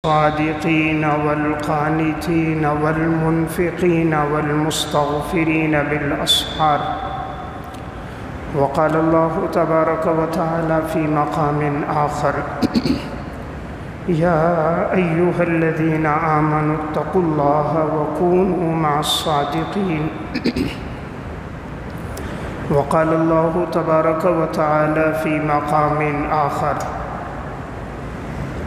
الصادقين والقانتين والمنفقين والمستغفرين بالأسحار. وقال الله تبارك وتعالى في مقام آخر: يا أيها الذين آمنوا اتقوا الله وكونوا مع الصادقين. وقال الله تبارك وتعالى في مقام آخر: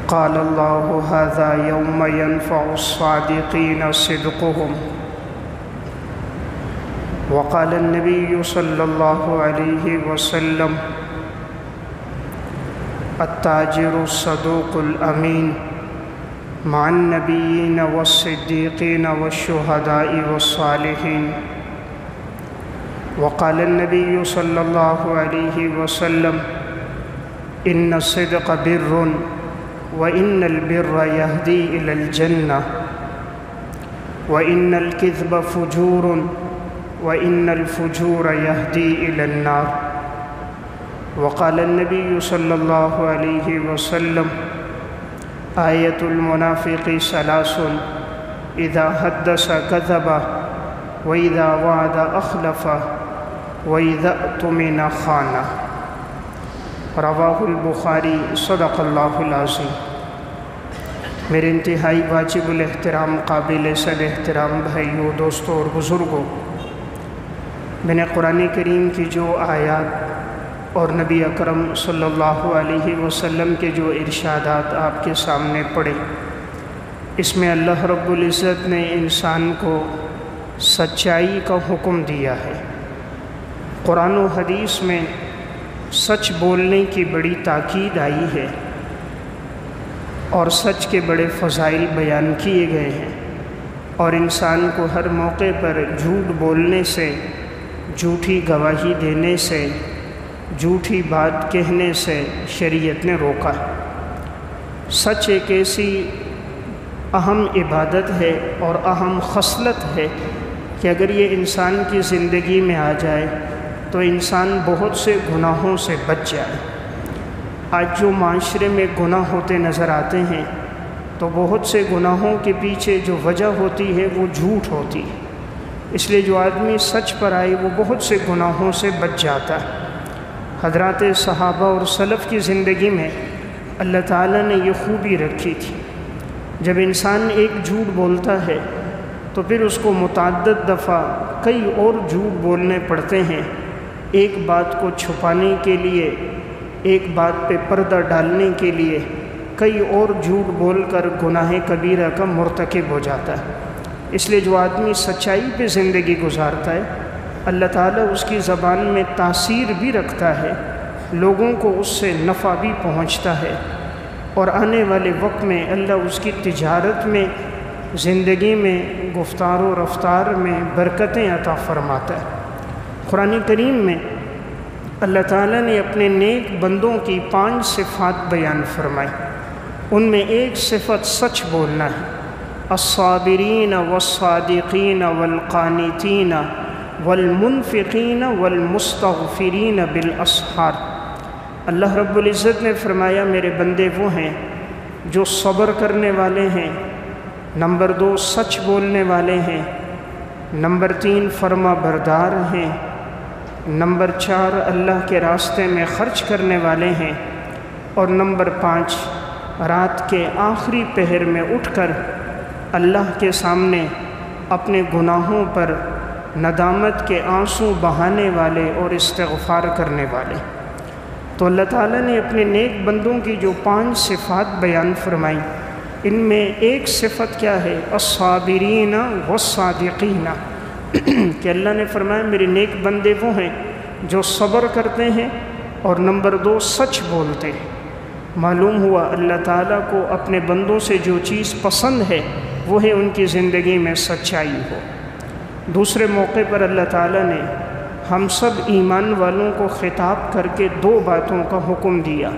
قال الله هذا يوم ينفع الصادقين صدقهم. وقال النبي صلى الله عليه وسلم: التاجر الصدوق الأمين مع النبيين والصديقين والشهداء والصالحين. وقال النبي صلى الله عليه وسلم: إن الصدق بر وإن البر يهدي إلى الجنة وإن الكذب فجور وإن الفجور يهدي إلى النار. وقال النبي صلى الله عليه وسلم: آية المنافق ثلاث: إذا حدث كذب وإذا وعد أخلف وإذا اؤتمن خان. رواہ البخاری. صدق اللہ العظیم. میرے انتہائی واجب الاحترام قابل صد احترام بھائیوں، دوستوں اور بزرگوں، میں نے قرآن کریم کی جو آیات اور نبی اکرم صلی اللہ علیہ وسلم کے جو ارشادات آپ کے سامنے پڑھے، اس میں اللہ رب العزت نے انسان کو سچائی کا حکم دیا ہے. قرآن و حدیث میں سچ بولنے کی بڑی تاکید آئی ہے اور سچ کے بڑے فضائل بیان کیے گئے ہیں، اور انسان کو ہر موقع پر جھوٹ بولنے سے، جھوٹی گواہی دینے سے، جھوٹی بات کہنے سے شریعت نے روکا. سچ ایک ایسی اہم عبادت ہے اور اہم خصلت ہے کہ اگر یہ انسان کی زندگی میں آ جائے تو انسان بہت سے گناہوں سے بچ جائے. آج جو معاشرے میں گناہ ہوتے نظر آتے ہیں تو بہت سے گناہوں کے پیچھے جو وجہ ہوتی ہے وہ جھوٹ ہوتی ہے. اس لیے جو آدمی سچ پر آئے وہ بہت سے گناہوں سے بچ جاتا ہے. حضرات صحابہ اور سلف کی زندگی میں اللہ تعالیٰ نے یہ خوبی رکھی تھی، جب انسان ایک جھوٹ بولتا ہے تو پھر اس کو متعدد دفعہ کئی اور جھوٹ بولنے پڑتے ہیں، ایک بات کو چھپانے کے لیے، ایک بات پہ پردہ ڈالنے کے لیے کئی اور جھوٹ بول کر گناہ کبیرہ کا مرتکب ہو جاتا ہے. اس لیے جو آدمی سچائی پہ زندگی گزارتا ہے اللہ تعالیٰ اس کی زبان میں تاثیر بھی رکھتا ہے، لوگوں کو اس سے نفع بھی پہنچتا ہے، اور آنے والے وقت میں اللہ اس کی تجارت میں، زندگی میں، گفتار و رفتار میں برکتیں عطا فرماتا ہے. قرآن کریم میں اللہ تعالیٰ نے اپنے نیک بندوں کی 5 صفات بیان فرمائی. ان میں ایک صفت سچ بولنا ہے. الصابرین والصادقین والقانتین والمنفقین والمستغفرین بالاسحار. اللہ رب العزت نے فرمایا میرے بندے وہ ہیں جو صبر کرنے والے ہیں، نمبر 2 سچ بولنے والے ہیں، نمبر 3 فرما بردار ہیں، نمبر 4 اللہ کے راستے میں خرچ کرنے والے ہیں، اور نمبر 5 رات کے آخری پہر میں اٹھ کر اللہ کے سامنے اپنے گناہوں پر ندامت کے آنسو بہانے والے اور استغفار کرنے والے. تو اللہ تعالیٰ نے اپنے نیک بندوں کی جو 5 صفات بیان فرمائی، ان میں ایک صفت کیا ہے؟ الصابرین والصادقین، کہ اللہ نے فرمایا میرے نیک بندے وہ ہیں جو صبر کرتے ہیں، اور نمبر 2 سچ بولتے ہیں. معلوم ہوا اللہ تعالیٰ کو اپنے بندوں سے جو چیز پسند ہے وہ ہے ان کی زندگی میں سچائی ہو. دوسرے موقع پر اللہ تعالیٰ نے ہم سب ایمان والوں کو خطاب کر کے 2 باتوں کا حکم دیا.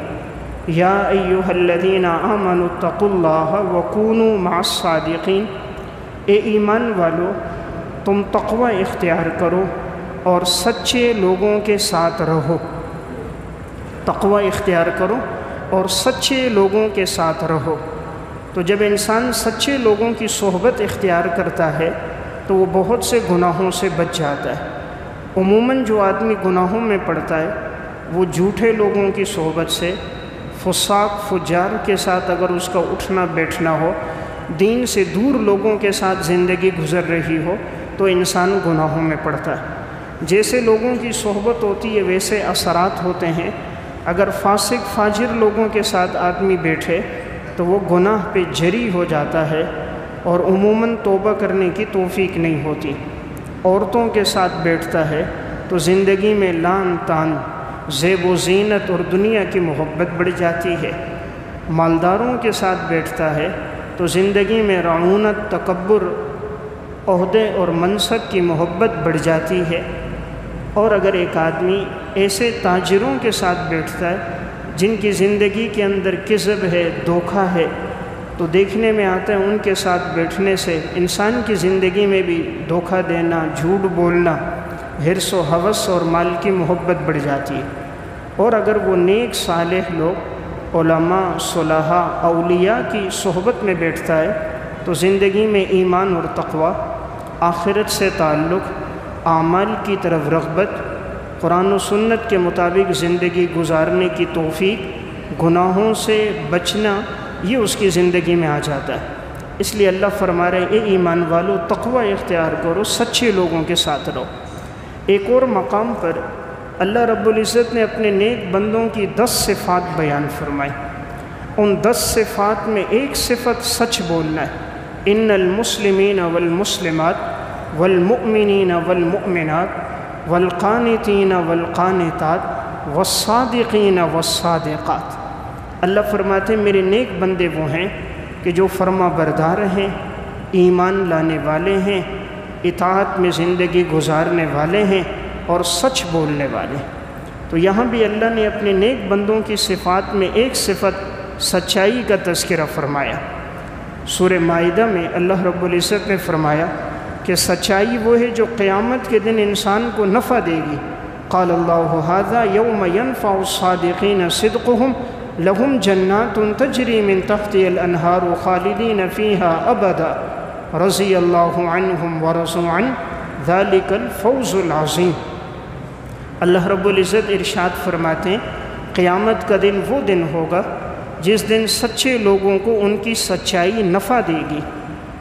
یا ایھا الذین آمنوا اتقوا اللہ وکونوا مع الصادقین. اے ایمان والو، تم تقوی اختیار کرو اور سچے لوگوں کے ساتھ رہو. تقوی اختیار کرو اور سچے لوگوں کے ساتھ رہو. تو جب انسان سچے لوگوں کی صحبت اختیار کرتا ہے تو وہ بہت سے گناہوں سے بچ جاتا ہے۔ عموماً جو آدمی گناہوں میں پڑتا ہے وہ جھوٹے لوگوں کی صحبت سے، فساق فجار کے ساتھ اگر اس کا اٹھنا بیٹھنا ہو، دین سے دور لوگوں کے ساتھ زندگی گزر رہی ہو تو انسان گناہوں میں پڑتا ہے۔ جیسے لوگوں کی صحبت ہوتی ہے ویسے اثرات ہوتے ہیں۔ اگر فاسق فاجر لوگوں کے ساتھ آدمی بیٹھے تو وہ گناہ پہ جری ہو جاتا ہے اور عموماً توبہ کرنے کی توفیق نہیں ہوتی۔ عورتوں کے ساتھ بیٹھتا ہے تو زندگی میں لان تان، زیب و زینت اور دنیا کی محبت بڑھ جاتی ہے۔ مالداروں کے ساتھ بیٹھتا ہے تو زندگی میں رعونت، تکبر، عہدے اور منصب کی محبت بڑھ جاتی ہے۔ اور اگر ایک آدمی ایسے تاجروں کے ساتھ بیٹھتا ہے جن کی زندگی کے اندر کذب ہے، دھوکہ ہے، تو دیکھنے میں آتا ہے ان کے ساتھ بیٹھنے سے انسان کی زندگی میں بھی دھوکہ دینا، جھوٹ بولنا، حرص و ہوس اور مال کی محبت بڑھ جاتی ہے۔ اور اگر وہ نیک صالح لوگ، علماء، صلحاء، اولیاء کی صحبت میں بیٹھتا ہے تو زندگی میں ایمان اور تقوی، آخرت سے تعلق، اعمال کی طرف رغبت، قرآن و سنت کے مطابق زندگی گزارنے کی توفیق، گناہوں سے بچنا، یہ اس کی زندگی میں آ جاتا ہے۔ اس لیے اللہ فرما رہے اے ایمان والو تقوی اختیار کرو، سچے لوگوں کے ساتھ رہو۔ ایک اور مقام پر اللہ رب العزت نے اپنے نیک بندوں کی 10 صفات بیان فرمائی۔ ان 10 صفات میں ایک صفت سچ بولنا ہے۔ ان المسلمین والمسلمات والمؤمنین والمؤمنات والقانتین والقانتات والصادقین والصادقات۔ اللہ فرماتے ہیں میرے نیک بندے وہ ہیں کہ جو فرما بردار ہیں، ایمان لانے والے ہیں، اطاعت میں زندگی گزارنے والے ہیں اور سچ بولنے والے ہیں۔ تو یہاں بھی اللہ نے اپنے نیک بندوں کی صفات میں ایک صفت سچائی کا تذکرہ فرمایا۔ سورہ مائدہ میں اللہ رب العزت نے فرمایا کہ سچائی وہ ہے جو قیامت کے دن انسان کو نفع دے گی۔ قال اللہ ھذا یوم ینفع الصادقین صدقہم لہم جنات تجری من تحتها الانہار خالدین فیہا ابدا رضی اللہ عنہم ورضوا عنہ ذلک الفوز العظیم۔ اللہ رب العزت ارشاد فرماتے ہیں قیامت کا دن وہ دن ہوگا جس دن سچے لوگوں کو ان کی سچائی نفع دے گی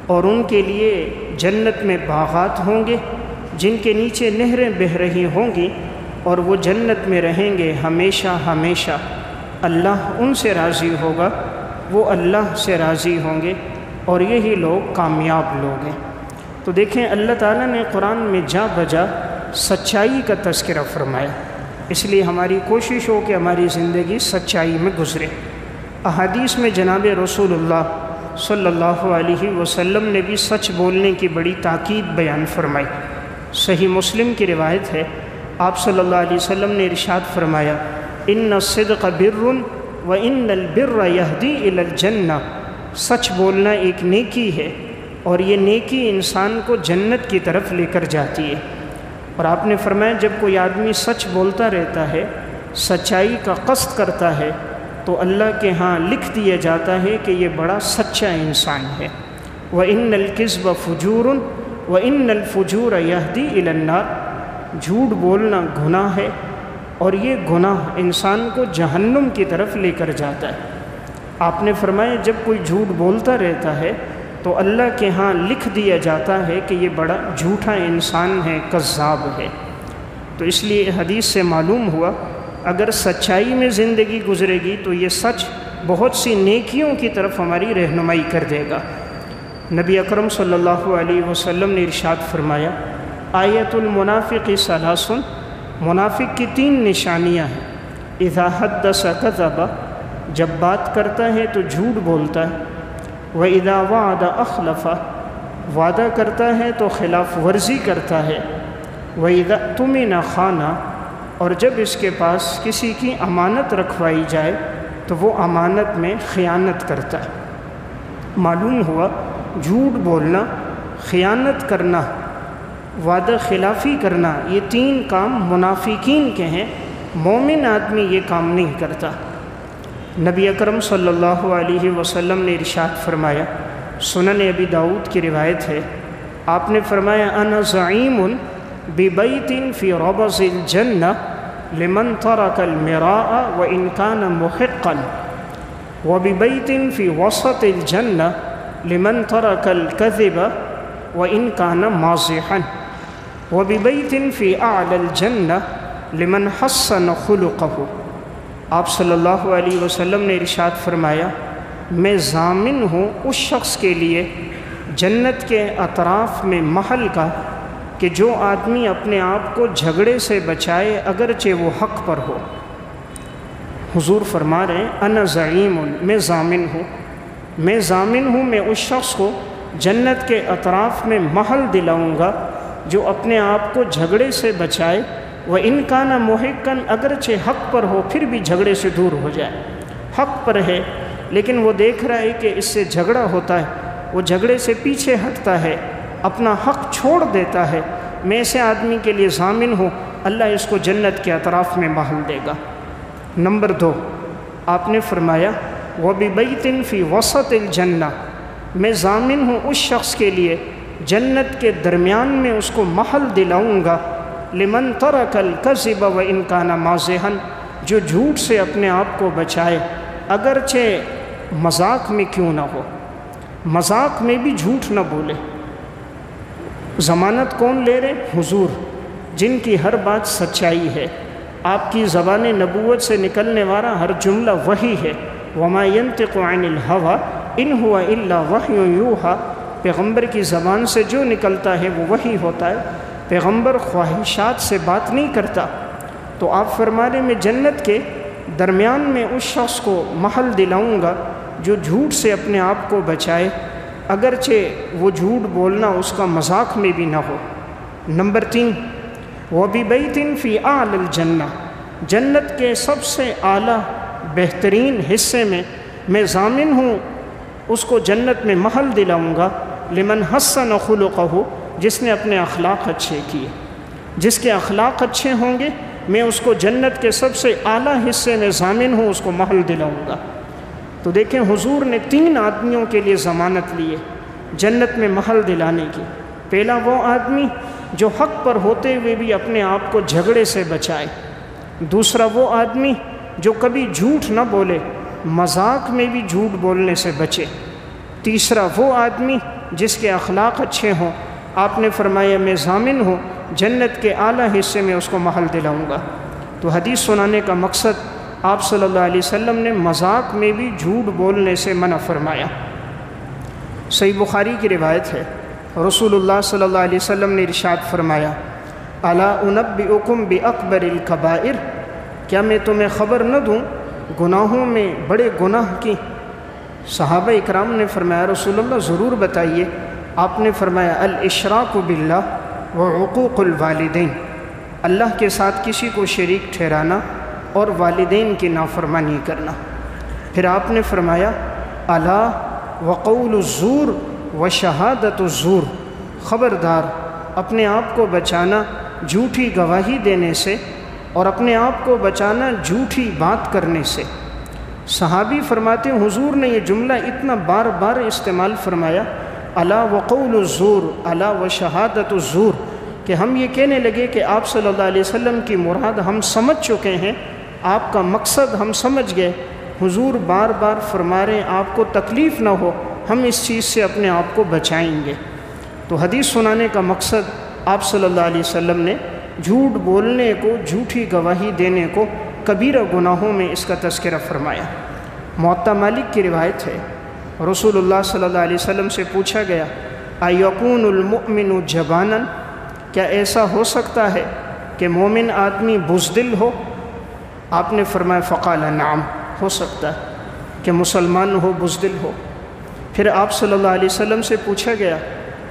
اور ان کے لیے جنت میں باغات ہوں گے جن کے نیچے نہریں بہہ رہی ہوں گی اور وہ جنت میں رہیں گے ہمیشہ ہمیشہ۔ اللہ ان سے راضی ہوگا، وہ اللہ سے راضی ہوں گے اور یہی لوگ کامیاب لوگ ہیں۔ تو دیکھیں اللہ تعالیٰ نے قرآن میں جا بجا سچائی کا تذکرہ فرمایا، اس لیے ہماری کوشش ہو کہ ہماری زندگی سچائی میں گزرے۔ احادیث میں جناب رسول اللہ صلی اللہ علیہ وسلم نے بھی سچ بولنے کی بڑی تاکید بیان فرمائی۔ صحیح مسلم کی روایت ہے، آپ صلی اللہ علیہ وسلم نے ارشاد فرمایا ان الصدق بر وان البر یہدی الی الجنہ۔ سچ بولنا ایک نیکی ہے اور یہ نیکی انسان کو جنت کی طرف لے کر جاتی ہے۔ اور آپ نے فرمایا جب کوئی آدمی سچ بولتا رہتا ہے، سچائی کا قصد کرتا ہے، تو اللہ کے ہاں لکھ دیا جاتا ہے کہ یہ بڑا سچا انسان ہے۔ وَإِنَّ الْكِذْبَ فُجُورٌ وَإِنَّ الْفُجُورَ يَهْدِي إِلَى النَّارِ۔ جھوٹ بولنا گناہ ہے اور یہ گناہ انسان کو جہنم کی طرف لے کر جاتا ہے۔ آپ نے فرمایا جب کوئی جھوٹ بولتا رہتا ہے تو اللہ کے ہاں لکھ دیا جاتا ہے کہ یہ بڑا جھوٹا انسان ہے، کذاب ہے۔ تو اس لیے حدیث سے معلوم ہوا اگر سچائی میں زندگی گزرے گی تو یہ سچ بہت سی نیکیوں کی طرف ہماری رہنمائی کر دے گا۔ نبی اکرم صلی اللہ علیہ وسلم نے ارشاد فرمایا آیت المنافق ثلاث، منافق کی 3 نشانیاں ہیں۔ اذا حدث کذب، جب بات کرتا ہے تو جھوٹ بولتا ہے۔ وَإِذَا وَعَدَ أَخْلَفَ، وعدہ کرتا ہے تو خلاف ورزی کرتا ہے۔ وَإِذَا اؤْتُمِنَ خَانَ، اور جب اس کے پاس کسی کی امانت رکھوائی جائے تو وہ امانت میں خیانت کرتا ہے۔ معلوم ہوا جھوٹ بولنا، خیانت کرنا، وعدہ خلافی کرنا، یہ 3 کام منافقین کے ہیں، مومن آدمی یہ کام نہیں کرتا۔ نبی اکرم صلی اللہ علیہ وسلم نے ارشاد فرمایا، سنن ابی داؤد کی روایت ہے، آپ نے فرمایا انا زعیم ببیت فی ربض الجنہ لمن ترک المراء وان کان محقا وببیت فی وسط الجنہ لمن ترک الکذب وان کان مازحا وببیت فی اعلی الجنہ لمن حسن خلقہ۔ آپ صلی اللہ علیہ وسلم نے ارشاد فرمایا، میں ضامن ہوں اس شخص کے لیے جنت کے اطراف میں محل کا کہ جو آدمی اپنے آپ کو جھگڑے سے بچائے اگرچہ وہ حق پر ہو۔ حضور فرما رہے ہیں انا زعیم، میں ضامن ہوں، میں اس شخص کو جنت کے اطراف میں محل دلاؤں گا جو اپنے آپ کو جھگڑے سے بچائے، وَإِن كَانَ مُحِقًّا، اگرچہ حق پر ہو پھر بھی جھگڑے سے دور ہو جائے۔ حق پر ہے لیکن وہ دیکھ رہا ہے کہ اس سے جھگڑا ہوتا ہے، وہ جھگڑے سے پیچھے ہٹتا ہے، اپنا حق چھوڑ دیتا ہے، میں ایسے آدمی کے لیے ضامن ہوں، اللہ اس کو جنت کے اطراف میں محل دے گا۔ نمبر 2، آپ نے فرمایا وَبِبَيْتٍ فِي وَسَطِ الْجَنَّةِ، میں ضامن ہوں اس شخص کے لیے جنت کے درمیان میں اس کو محل دلاؤں گا، لمن ترک الکذب وان کان مازحا، جو جھوٹ سے اپنے آپ کو بچائے اگرچہ مذاق میں کیوں نہ ہو، مذاق میں بھی جھوٹ نہ بولے۔ ضمانت کون لے رہے؟ حضور، جن کی ہر بات سچائی ہے، آپ کی زبان نبوت سے نکلنے والا ہر جملہ وحی ہے۔ وما ينطق عن الهوى ان هو الا وحی یوحی، پیغمبر کی زبان سے جو نکلتا ہے وہ وحی ہوتا ہے، پیغمبر خواہشات سے بات نہیں کرتا۔ تو آپ فرما رہے میں جنت کے درمیان میں اس شخص کو محل دلاؤں گا جو جھوٹ سے اپنے آپ کو بچائے اگرچہ وہ جھوٹ بولنا اس کا مذاق میں بھی نہ ہو۔ نمبر 3، وَبِبَيْتٍ فِي أَعْلَى الْجَنَّةِ، جنت کے سب سے اعلیٰ بہترین حصے میں ضامن ہوں اس کو جنت میں محل دلاؤں گا، لمن حسن خلقہ، جس نے اپنے اخلاق اچھے کیے، جس کے اخلاق اچھے ہوں گے میں اس کو جنت کے سب سے اعلیٰ حصے میں ضامن ہوں، اس کو محل دلاؤں گا۔ تو دیکھیں حضور نے 3 آدمیوں کے لیے ضمانت لی ہے جنت میں محل دلانے کی۔ پہلا وہ آدمی جو حق پر ہوتے ہوئے بھی اپنے آپ کو جھگڑے سے بچائے، دوسرا وہ آدمی جو کبھی جھوٹ نہ بولے، مذاق میں بھی جھوٹ بولنے سے بچے، تیسرا وہ آدمی جس کے اخلاق اچھے ہوں۔ آپ نے فرمایا میں ضامن ہوں جنت کے اعلیٰ حصے میں اس کو محل دلاؤں گا۔ تو حدیث سنانے کا مقصد آپ صلی اللہ علیہ وسلم نے مذاق میں بھی جھوٹ بولنے سے منع فرمایا۔ صحیح بخاری کی روایت ہے، رسول اللہ صلی اللہ علیہ وسلم نے ارشاد فرمایا الا انبئکم باکبر الکبائر، کیا میں تمہیں خبر نہ دوں گناہوں میں بڑے گناہ کی؟ صحابہ اکرام نے فرمایا رسول اللہ ضرور بتائیے۔ آپ نے فرمایا الاشراک باللہ وعقوق الوالدین، اللہ کے ساتھ کسی کو شریک ٹھہرانا اور والدین کی نافرمانی کرنا۔ پھر آپ نے فرمایا الا وقول الزور وشہادت الزور، خبردار اپنے آپ کو بچانا جھوٹی گواہی دینے سے اور اپنے آپ کو بچانا جھوٹی بات کرنے سے۔ صحابی فرماتے ہیں حضور نے یہ جملہ اتنا بار بار استعمال فرمایا الا وقول الزور، الا وشہادت الزور، کہ ہم یہ کہنے لگے کہ آپ صلی اللہ علیہ وسلم کی مراد ہم سمجھ چکے ہیں، آپ کا مقصد ہم سمجھ گئے۔ حضور بار بار فرما رہے ہیں آپ کو تکلیف نہ ہو، ہم اس چیز سے اپنے آپ کو بچائیں گے۔ تو حدیث سنانے کا مقصد آپ صلی اللہ علیہ وسلم نے جھوٹ بولنے کو، جھوٹی گواہی دینے کو کبیرہ گناہوں میں اس کا تذکرہ فرمایا۔ موطا مالک کی روایت ہے، رسول اللہ صلی اللہ علیہ وسلم سے پوچھا گیا ایکون المؤمن جبانا، کیا ایسا ہو سکتا ہے کہ مومن آدمی بزدل ہو؟ آپ نے فرمایا فقال نعم، ہو سکتا ہے کہ مسلمان ہو بزدل ہو۔ پھر آپ صلی اللہ علیہ وسلم سے پوچھا گیا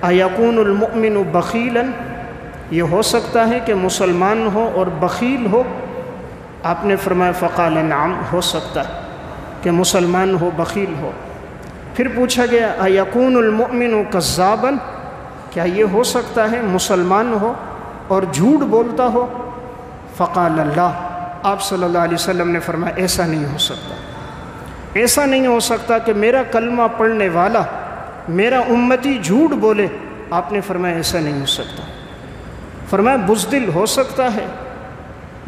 ایکون المؤمن بخیلا، یہ ہو سکتا ہے کہ مسلمان ہو اور بخیل ہو؟ آپ نے فرمایا فقال نعم، ہو سکتا ہے کہ مسلمان ہو بخیل ہو۔ پھر پوچھا گیا ایکون المؤمن کذابا، کیا یہ ہو سکتا ہے مسلمان ہو اور جھوٹ بولتا ہو؟ فقال اللہ، آپ صلی اللہ علیہ وسلم نے فرمایا ایسا نہیں ہو سکتا۔ ایسا نہیں ہو سکتا کہ میرا کلمہ پڑھنے والا میرا امتی جھوٹ بولے۔ آپ نے فرمایا ایسا نہیں ہو سکتا۔ فرمایا بزدل ہو سکتا ہے،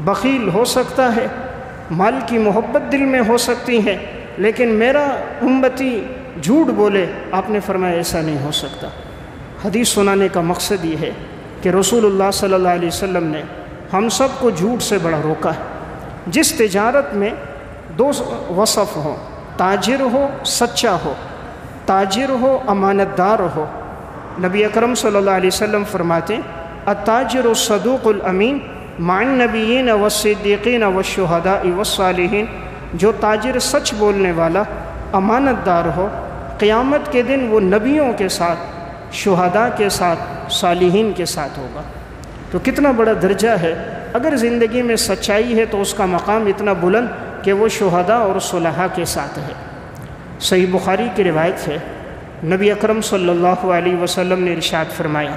بخیل ہو سکتا ہے، مال کی محبت دل میں ہو سکتی ہے، لیکن میرا امتی جھوٹ بولے، آپ نے فرمایا ایسا نہیں ہو سکتا۔ حدیث سنانے کا مقصد یہ ہے کہ رسول اللہ صلی اللہ علیہ وسلم نے ہم سب کو جھوٹ سے بڑا روکا ہے۔ جس تجارت میں دو وصف ہوں، تاجر ہو سچا ہو، تاجر ہو امانت دار ہو، نبی اکرم صلی اللہ علیہ وسلم فرماتے التاجر الصدوق الامین مع النبیین والصدیقین والشہداء والصالحین، جو تاجر سچ بولنے والا امانت دار ہو، قیامت کے دن وہ نبیوں کے ساتھ، شہداء کے ساتھ، صالحین کے ساتھ ہوگا۔ تو کتنا بڑا درجہ ہے، اگر زندگی میں سچائی ہے تو اس کا مقام اتنا بلند کہ وہ شہداء اور صلحاء کے ساتھ ہے۔ صحیح بخاری کی روایت ہے، نبی اکرم صلی اللہ علیہ وسلم نے ارشاد فرمایا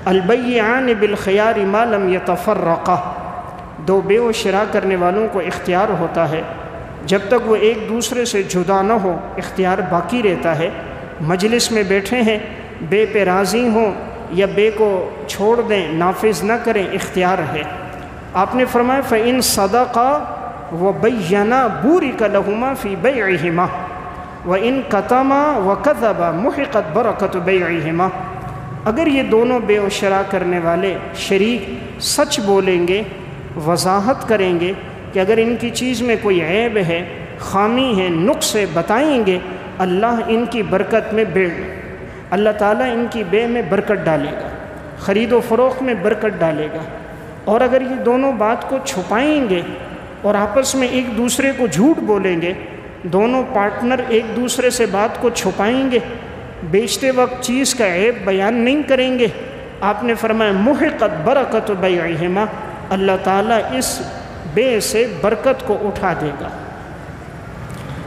البیعان بالخیار ما لم یتفرقا، دو بیع و شراء کرنے والوں کو اختیار ہوتا ہے جب تک وہ ایک دوسرے سے جدا نہ ہو، اختیار باقی رہتا ہے۔ مجلس میں بیٹھے ہیں، بے پہ راضی ہوں یا بے کو چھوڑ دیں، نافذ نہ کریں، اختیار ہے۔ آپ نے فرمایا فَإِن صَدَقَا وَبَيَّنَا بُورِكَ لَهُمَا فِي بَيْعِهِمَا وَإِن كَتَمَا وَكَذَبَا مُحِقَتْ بَرَكَةُ بَيْعِهِمَا، اگر یہ دونوں بے و شراء کرنے والے شریک سچ بولیں گے، وضاحت کریں گے کہ اگر ان کی چیز میں کوئی عیب ہے، خامی ہے، نقص ہے، بتائیں گے، اللہ ان کی برکت میں اللہ تعالیٰ ان کی بے میں برکت ڈالے گا، خرید و فروخت میں برکت ڈالے گا۔ اور اگر یہ دونوں بات کو چھپائیں گے اور آپس میں ایک دوسرے کو جھوٹ بولیں گے، دونوں پارٹنر ایک دوسرے سے بات کو چھپائیں گے، بیچتے وقت چیز کا عیب بیان نہیں کریں گے، آپ نے فرمایا محقت برکت بیعہما، اللہ تعالیٰ اس بے سے برکت کو اٹھا دے گا۔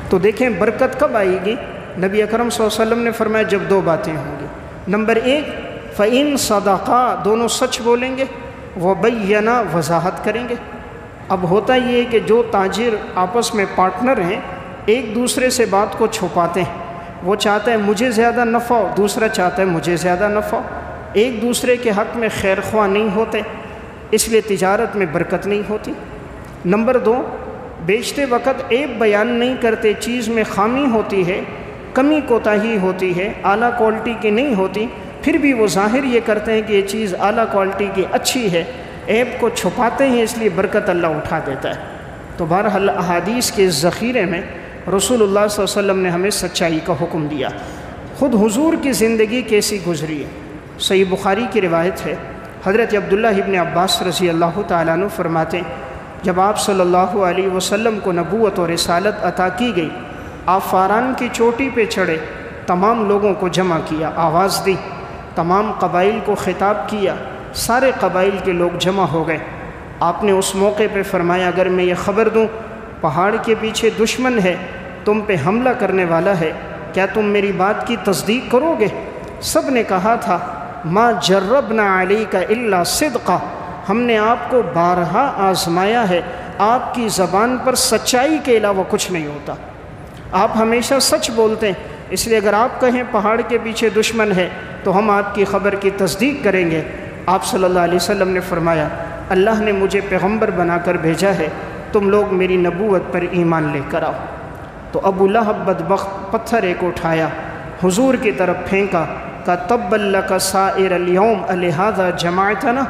تو دیکھیں برکت کب آئے گی؟ نبی اکرم صلی اللہ علیہ وسلم نے فرمایا جب دو باتیں ہوں گی۔ نمبر ایک فَإِن صَدَقَا، دونوں سچ بولیں گے، وَبَيَّنَا، وضاحت کریں گے۔ اب ہوتا یہ ہے کہ جو تاجر آپس میں پارٹنر ہیں ایک دوسرے سے بات کو چھپاتے ہیں، وہ چاہتا ہے مجھے زیادہ نفع ہو، دوسرا چاہتا ہے مجھے زیادہ نفع ہو، ایک دوسرے کے حق میں خیر خواہ نہیں ہوتے، اس لیے تجارت میں برکت نہیں ہوتی۔ نمبر دو، بیچتے وقت عیب بیان نہیں کرتے، چیز میں خامی ہوتی ہے، کمی کوتاہی ہوتی ہے، اعلیٰ کوالٹی کی نہیں ہوتی، پھر بھی وہ ظاہر یہ کرتے ہیں کہ یہ چیز اعلیٰ کوالٹی کی اچھی ہے، عیب کو چھپاتے ہیں، اس لیے برکت اللہ اٹھا دیتا ہے۔ تو بہرحال احادیث کے ذخیرے میں رسول اللہ صلی اللہ علیہ وسلم نے ہمیں سچائی کا حکم دیا۔ خود حضور کی زندگی کیسی گزری ہے؟ صحیح بخاری کی روایت ہے، حضرت عبداللہ ابن عباس رضی اللہ تعالیٰ عنہ فرماتے ہیں جب آپ صلی اللہ علیہ وسلم کو نبوت و رسالت عطا کی گئی، آپ فاران کی چوٹی پہ چڑھے، تمام لوگوں کو جمع کیا، آواز دی، تمام قبائل کو خطاب کیا، سارے قبائل کے لوگ جمع ہو گئے۔ آپ نے اس موقع پہ فرمایا اگر میں یہ خبر دوں پہاڑ کے پیچھے دشمن ہے، تم پہ حملہ کرنے والا ہے، کیا تم میری بات کی تصدیق کرو گے؟ سب نے کہا تھا ما جربنا علیک الا صدقا، ہم نے آپ کو بارہا آزمایا ہے، آپ کی زبان پر سچائی کے علاوہ کچھ نہیں ہوتا، آپ ہمیشہ سچ بولتے ہیں، اس لیے اگر آپ کہیں پہاڑ کے پیچھے دشمن ہے تو ہم آپ کی خبر کی تصدیق کریں گے۔ آپ صلی اللہ علیہ وسلم نے فرمایا اللہ نے مجھے پیغمبر بنا کر بھیجا ہے، تم لوگ میری نبوت پر ایمان لے کر آؤ۔ تو ابو لہب بدبخت پتھر ایک اٹھایا، حضور کی طرف پھینکا، کہ تب لک سائر اليوم الہذا جمعتنا،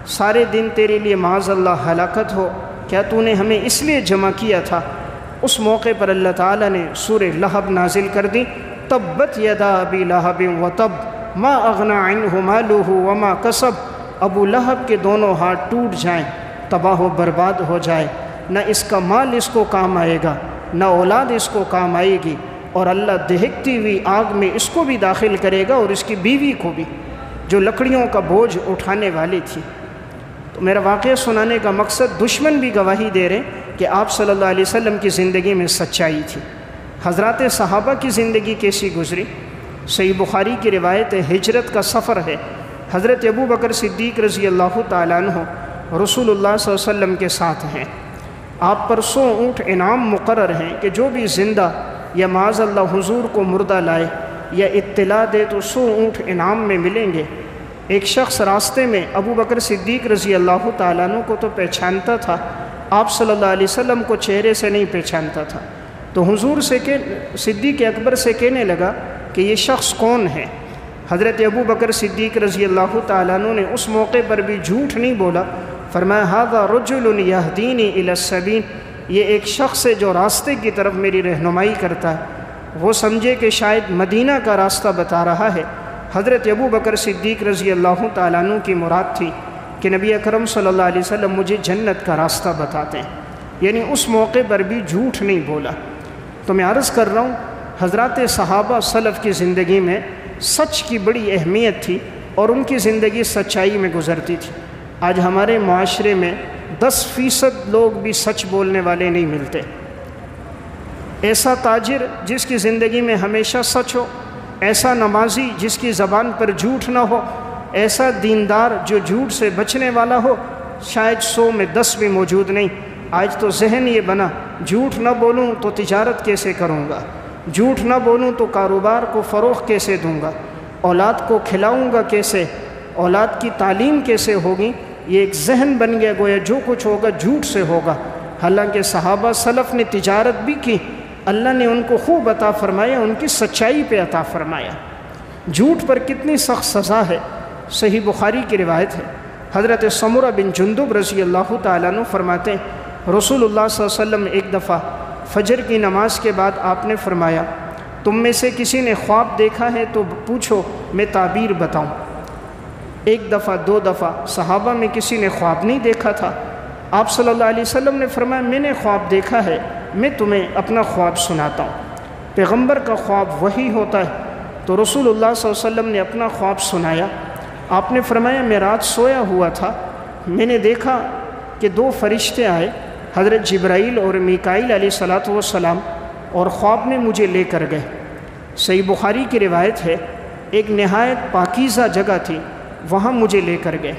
سارے دن تیرے لیے معاذ اللہ ہلاکت ہو، کیا تو نے ہمیں اس لیے جمع کیا تھا؟ اس موقع پر اللہ تعالیٰ نے سورہ لہب نازل کر دی، تبت یدا ابی لہب وتب ما اغنی عنہ مالہ وما کسب، ابو لہب کے دونوں ہاتھ ٹوٹ جائیں، تباہ و برباد ہو جائے، نہ اس کا مال اس کو کام آئے گا، نہ اولاد اس کو کام آئے گی، اور اللہ دہکتی ہوئی آگ میں اس کو بھی داخل کرے گا اور اس کی بیوی کو بھی، جو لکڑیوں کا بوجھ اٹھانے والی تھی۔ تو میرا واقعہ سنانے کا مقصد دشمن بھی گواہی دے رہے کہ آپ صلی اللہ علیہ وسلم کی زندگی میں سچائی تھی۔ حضرات صحابہ کی زندگی کیسی گزری؟ صحیح بخاری کی روایت ہے، ہجرت کا سفر ہے، حضرت ابو بکر صدیق رضی اللہ تعالیٰ عنہ رسول اللہ صلی اللہ علیہ وسلم کے ساتھ ہیں، آپ پر 100 اونٹ انعام مقرر ہیں کہ جو بھی زندہ یا معاذ اللہ حضور کو مردہ لائے یا اطلاع دے تو 100 اونٹ انعام میں ملیں گے۔ ایک شخص راستے میں ابو بکر صدیق رضی اللہ تعالیٰ عنہ کو تو پہچانتا تھا، آپ صلی اللہ علیہ وسلم کو چہرے سے نہیں پہچانتا تھا، تو حضور سے صدیق اکبر سے کہنے لگا کہ یہ شخص کون ہے؟ حضرت ابو بکر صدیق رضی اللہ تعالیٰ عنہ نے اس موقع پر بھی جھوٹ نہیں بولا، فرمایا ھذا رجل یہدینی الی السبیل، یہ ایک شخص ہے جو راستے کی طرف میری رہنمائی کرتا ہے۔ وہ سمجھے کہ شاید مدینہ کا راستہ بتا رہا ہے۔ حضرت ابو بکر صدیق رضی اللہ تعالیٰ عنہ کی مراد تھی کہ نبی اکرم صلی اللہ علیہ وسلم مجھے جنت کا راستہ بتاتے ہیں، یعنی اس موقع پر بھی جھوٹ نہیں بولا۔ تو میں عرض کر رہا ہوں، حضرات صحابہ سلف کی زندگی میں سچ کی بڑی اہمیت تھی اور ان کی زندگی سچائی میں گزرتی تھی۔ آج ہمارے معاشرے میں 10% لوگ بھی سچ بولنے والے نہیں ملتے۔ ایسا تاجر جس کی زندگی میں ہمیشہ سچ ہو، ایسا نمازی جس کی زبان پر جھوٹ نہ ہو، ایسا دیندار جو جھوٹ سے بچنے والا ہو، شاید 100 میں 10 بھی موجود نہیں۔ آج تو ذہن یہ بنا، جھوٹ نہ بولوں تو تجارت کیسے کروں گا، جھوٹ نہ بولوں تو کاروبار کو فروغ کیسے دوں گا، اولاد کو کھلاؤں گا کیسے، اولاد کی تعلیم کیسے ہوگی۔ یہ ایک ذہن بن گیا، گویا جو کچھ ہوگا جھوٹ سے ہوگا۔ حالانکہ صحابہ سلف نے تجارت بھی کی، اللہ نے ان کو خوب عطا فرمایا، ان کی سچائی پہ عطا فرمایا۔ جھوٹ پر کتنی سخت سزا ہے، صحیح بخاری کی روایت ہے، حضرت سمرہ بن جندب رضی اللہ تعالیٰ عنہ فرماتے ہیں، رسول اللہ صلی اللہ علیہ وسلم ایک دفعہ فجر کی نماز کے بعد آپ نے فرمایا، تم میں سے کسی نے خواب دیکھا ہے تو پوچھو، میں تعبیر بتاؤں۔ ایک دفعہ 2 دفعہ صحابہ میں کسی نے خواب نہیں دیکھا تھا، آپ صلی اللہ علیہ وسلم نے فرمایا میں نے خواب دیکھا ہے، میں تمہیں اپنا خواب سناتا ہوں۔ پیغمبر کا خواب وحی ہوتا ہے، تو رسول اللہ صلی اللہ علیہ وسلم نے اپنا خواب سنایا۔ آپ نے فرمایا میں رات سویا ہوا تھا، میں نے دیکھا کہ 2 فرشتے آئے، حضرت جبرائیل اور میکائیل علیہ الصلاۃ والسلام، اور خواب میں مجھے لے کر گئے۔ صحیح بخاری کی روایت ہے، ایک نہایت پاکیزہ جگہ تھی، وہاں مجھے لے کر گئے۔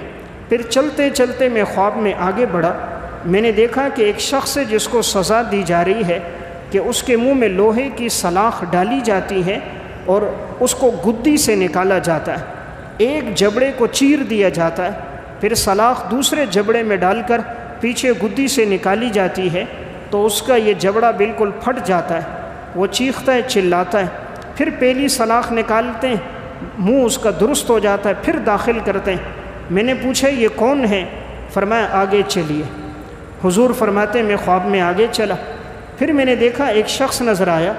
پھر چلتے چلتے میں خواب میں آگے بڑھا، میں نے دیکھا کہ ایک شخص ہے جس کو سزا دی جا رہی ہے کہ اس کے منہ میں لوہے کی سلاخ ڈالی جاتی ہے اور اس کو گدی سے نکالا جاتا ہے، ایک جبڑے کو چیر دیا جاتا ہے، پھر سلاخ دوسرے جبڑے میں ڈال کر پیچھے گدی سے نکالی جاتی ہے تو اس کا یہ جبڑا بالکل پھٹ جاتا ہے، وہ چیختا ہے، چلاتا ہے، پھر پہلی سلاخ نکالتے ہیں، منہ اس کا درست ہو جاتا ہے، پھر داخل کرتے ہیں۔ میں نے پوچھا یہ کون ہے؟ فرمایا آگے چلیے۔ حضور فرماتے میں خواب میں آگے چلا، پھر میں نے دیکھا ایک شخص نظر آیا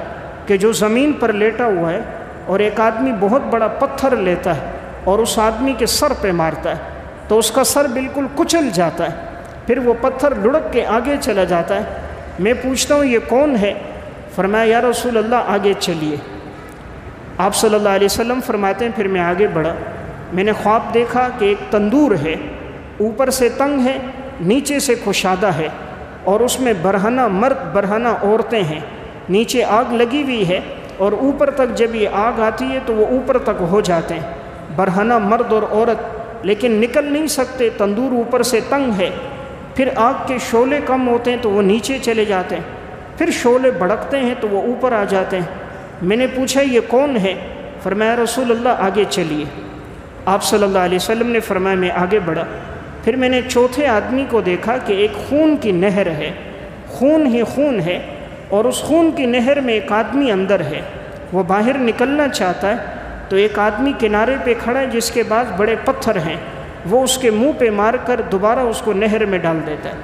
کہ جو زمین پر لیٹا ہوا ہے اور ایک آدمی بہت بڑا پتھر لیتا ہے اور اس آدمی کے سر پہ مارتا ہے تو اس کا سر بالکل کچل جاتا ہے، پھر وہ پتھر لڑک کے آگے چلا جاتا ہے۔ میں پوچھتا ہوں یہ کون ہے؟ فرمایا یا رسول اللہ آگے چلیے۔ آپ صلی اللہ علیہ وسلم فرماتے ہیں پھر میں آگے بڑھا، میں نے خواب دیکھا کہ ایک تندور ہے، اوپر سے تنگ ہے، نیچے سے کشادہ ہے، اور اس میں برہنہ مرد برہنہ عورتیں ہیں، نیچے آگ لگی ہوئی ہے اور اوپر تک جب یہ آگ آتی ہے تو وہ اوپر تک ہو جاتے ہیں، برہنہ مرد اور عورت، لیکن نکل نہیں سکتے، تندور اوپر سے تنگ ہے۔ پھر آگ کے شعلے کم ہوتے ہیں تو وہ نیچے چلے جاتے ہیں، پھر شعلے بھڑکتے ہیں تو وہ اوپر آ جاتے ہیں۔ میں نے پوچھا یہ کون ہے؟ فرمایا رسول اللہ آگے چلیے۔ آپ صلی اللہ علیہ وسلم نے فرمایا میں آگے بڑھا، پھر میں نے چوتھے آدمی کو دیکھا کہ ایک خون کی نہر ہے، خون ہی خون ہے، اور اس خون کی نہر میں ایک آدمی اندر ہے، وہ باہر نکلنا چاہتا ہے تو ایک آدمی کنارے پہ کھڑا ہے جس کے پاس بڑے پتھر ہیں، وہ اس کے منہ پہ مار کر دوبارہ اس کو نہر میں ڈال دیتا ہے،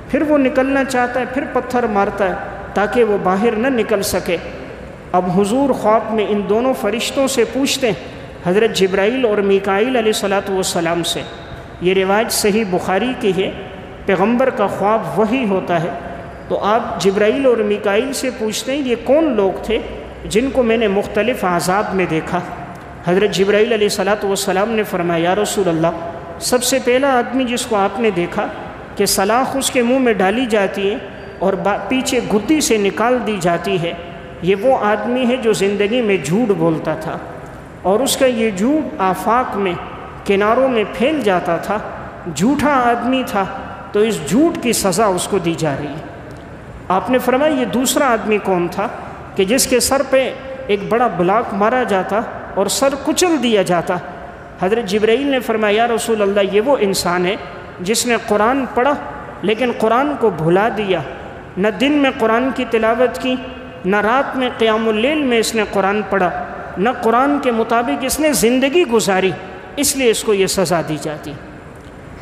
پھر وہ نکلنا چاہتا ہے، پھر پتھر مارتا ہے تاکہ وہ باہر نہ نکل سکے۔ اب حضور خواب میں ان دونوں فرشتوں سے پوچھتے ہیں، حضرت جبرائیل اور میکائیل علیہ الصلاۃ والسلام سے۔ یہ روایت صحیح بخاری کی ہے، پیغمبر کا خواب وحی ہوتا ہے، تو آپ جبرائیل اور میکائیل سے پوچھتے ہیں یہ کون لوگ تھے جن کو میں نے مختلف اعزاب میں دیکھا؟ حضرت جبرائیل علیہ الصلاۃ والسلام نے فرمایا یا رسول اللہ، سب سے پہلا آدمی جس کو آپ نے دیکھا کہ سلاخ اس کے منہ میں ڈالی جاتی ہے اور پیچھے گدی سے نکال دی جاتی ہے، یہ وہ آدمی ہے جو زندگی میں جھوٹ بولتا تھا اور اس کا یہ جھوٹ آفاق میں کناروں میں پھیل جاتا تھا، جھوٹا آدمی تھا، تو اس جھوٹ کی سزا اس کو دی جا رہی ہے۔ آپ نے فرمایا یہ دوسرا آدمی کون تھا کہ جس کے سر پہ ایک بڑا بلاک مارا جاتا اور سر کچل دیا جاتا۔ حضرت جبرائیل نے فرمایا یا رسول اللہ یہ وہ انسان ہے جس نے قرآن پڑھا لیکن قرآن کو بھلا دیا، نہ دن میں قرآن کی تلاوت کی، نہ رات میں قیام اللیل میں اس نے قرآن پڑھا، نہ قرآن کے مطابق اس نے زندگی گزاری، اس لیے اس کو یہ سزا دی جاتی۔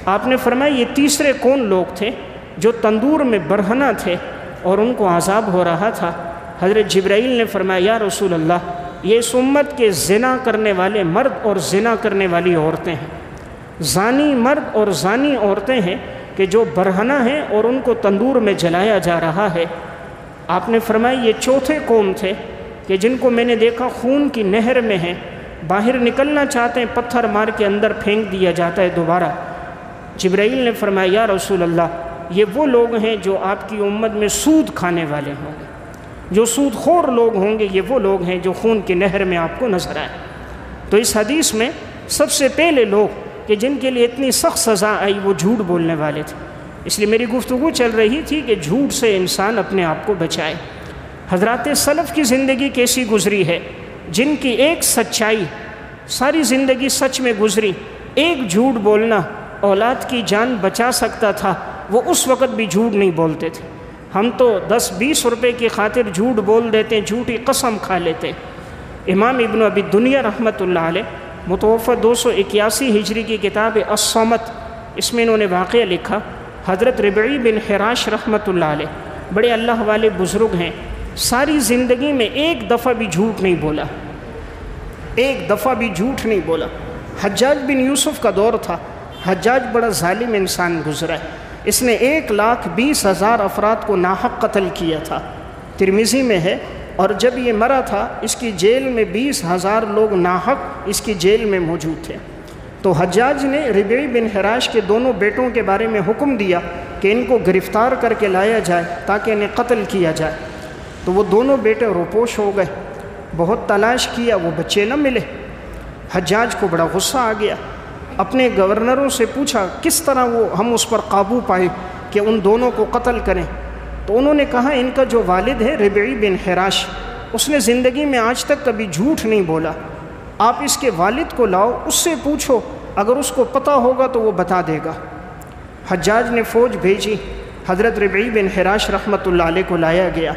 آپ نے فرمایا یہ تیسرے کون لوگ تھے جو تندور میں برہنہ تھے اور ان کو عذاب ہو رہا تھا؟ حضرت جبرائیل نے فرمایا یا رسول اللہ یہ اس امت کے زنا کرنے والے مرد اور زنا کرنے والی عورتیں ہیں، زانی مرد اور زانی عورتیں ہیں کہ جو برہنہ ہیں اور ان کو تندور میں جلایا جا رہا ہے۔ آپ نے فرمایا یہ چوتھے قوم تھے کہ جن کو میں نے دیکھا خون کی نہر میں ہیں، باہر نکلنا چاہتے ہیں، پتھر مار کے اندر پھینک دیا جاتا ہے دوبارہ۔ جبرائیل نے فرمایا یا رسول اللہ یہ وہ لوگ ہیں جو آپ کی امت میں سود کھانے والے ہوں گے، جو سود خور لوگ ہوں گے، یہ وہ لوگ ہیں جو خون کی نہر میں آپ کو نظر آئے۔ تو اس حدیث میں سب سے پہلے لوگ کہ جن کے لیے اتنی سخت سزا آئی وہ جھوٹ بولنے والے تھے۔ اس لیے میری گفتگو چل رہی تھی کہ جھوٹ سے انسان اپنے آپ کو بچائے۔ حضرات سلف کی زندگی کیسی گزری ہے، جن کی ایک سچائی ساری زندگی سچ میں گزری، ایک جھوٹ بولنا اولاد کی جان بچا سکتا تھا، وہ اس وقت بھی جھوٹ نہیں بولتے تھے۔ ہم تو 10-20 روپے کی خاطر جھوٹ بول دیتے، جھوٹی قسم کھا لیتے۔ امام ابن ابی دنیا رحمۃ اللہ علیہ متوفی 281 ہجری کی کتاب الصمت، اس میں انہوں نے واقعہ لکھا، حضرت ربعی بن حراش رحمۃ اللہ علیہ بڑے اللہ والے بزرگ ہیں، ساری زندگی میں ایک دفعہ بھی جھوٹ نہیں بولا، ایک دفعہ بھی جھوٹ نہیں بولا۔ حجاج بن یوسف کا دور تھا، حجاج بڑا ظالم انسان گزرا ہے، اس نے 1,20,000 افراد کو ناحق قتل کیا تھا، ترمذی میں ہے۔ اور جب یہ مرا تھا اس کی جیل میں 20,000 لوگ ناحق اس کی جیل میں موجود تھے۔ تو حجاج نے ربعی بن حراش کے دونوں بیٹوں کے بارے میں حکم دیا کہ ان کو گرفتار کر کے لایا جائے تاکہ انہیں قتل کیا جائے۔ تو وہ دونوں بیٹے روپوش ہو گئے، بہت تلاش کیا، وہ بچے نہ ملے۔ حجاج کو بڑا غصہ آ گیا، اپنے گورنروں سے پوچھا کس طرح ہم اس پر قابو پائیں کہ ان دونوں کو قتل کریں۔ تو انہوں نے کہا ان کا جو والد ہے ربعی بن حراش، اس نے زندگی میں آج تک کبھی جھوٹ نہیں بولا، آپ اس کے والد کو لاؤ، اس سے پوچھو، اگر اس کو پتہ ہوگا تو وہ بتا دے گا۔ حجاج نے فوج بھیجی، حضرت ربعی بن حراش رحمۃ اللہ علیہ کو لایا گیا۔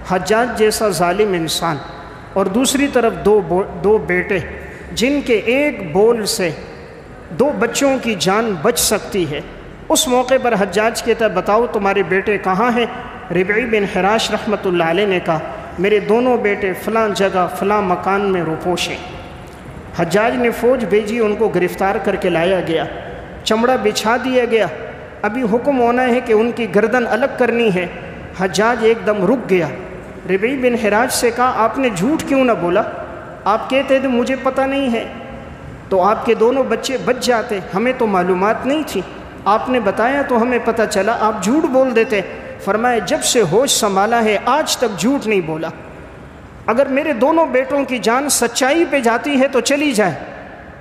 حجاج جیسا ظالم انسان اور دوسری طرف دو بیٹے جن کے ایک بول سے 2 بچوں کی جان بچ سکتی ہے۔ اس موقع پر حجاج کہتا ہے بتاؤ تمہارے بیٹے کہاں ہیں؟ ربعی بن حراش رحمۃ اللہ علیہ نے کہا میرے دونوں بیٹے فلاں جگہ فلاں مکان میں روپوش ہیں۔ حجاج نے فوج بھیجی، ان کو گرفتار کر کے لایا گیا، چمڑا بچھا دیا گیا، ابھی حکم ہونا ہے کہ ان کی گردن الگ کرنی ہے۔ حجاج ایک دم رک گیا، ربعی بن حراش سے کہا آپ نے جھوٹ کیوں نہ بولا؟ آپ کہتے تھے مجھے پتہ نہیں ہے تو آپ کے دونوں بچے بچ جاتے، ہمیں تو معلومات نہیں تھی، آپ نے بتایا تو ہمیں پتہ چلا، آپ جھوٹ بول دیتے۔ فرمایا جب سے ہوش سنبھالا ہے آج تک جھوٹ نہیں بولا، اگر میرے دونوں بیٹوں کی جان سچائی پہ جاتی ہے تو چلی جائے،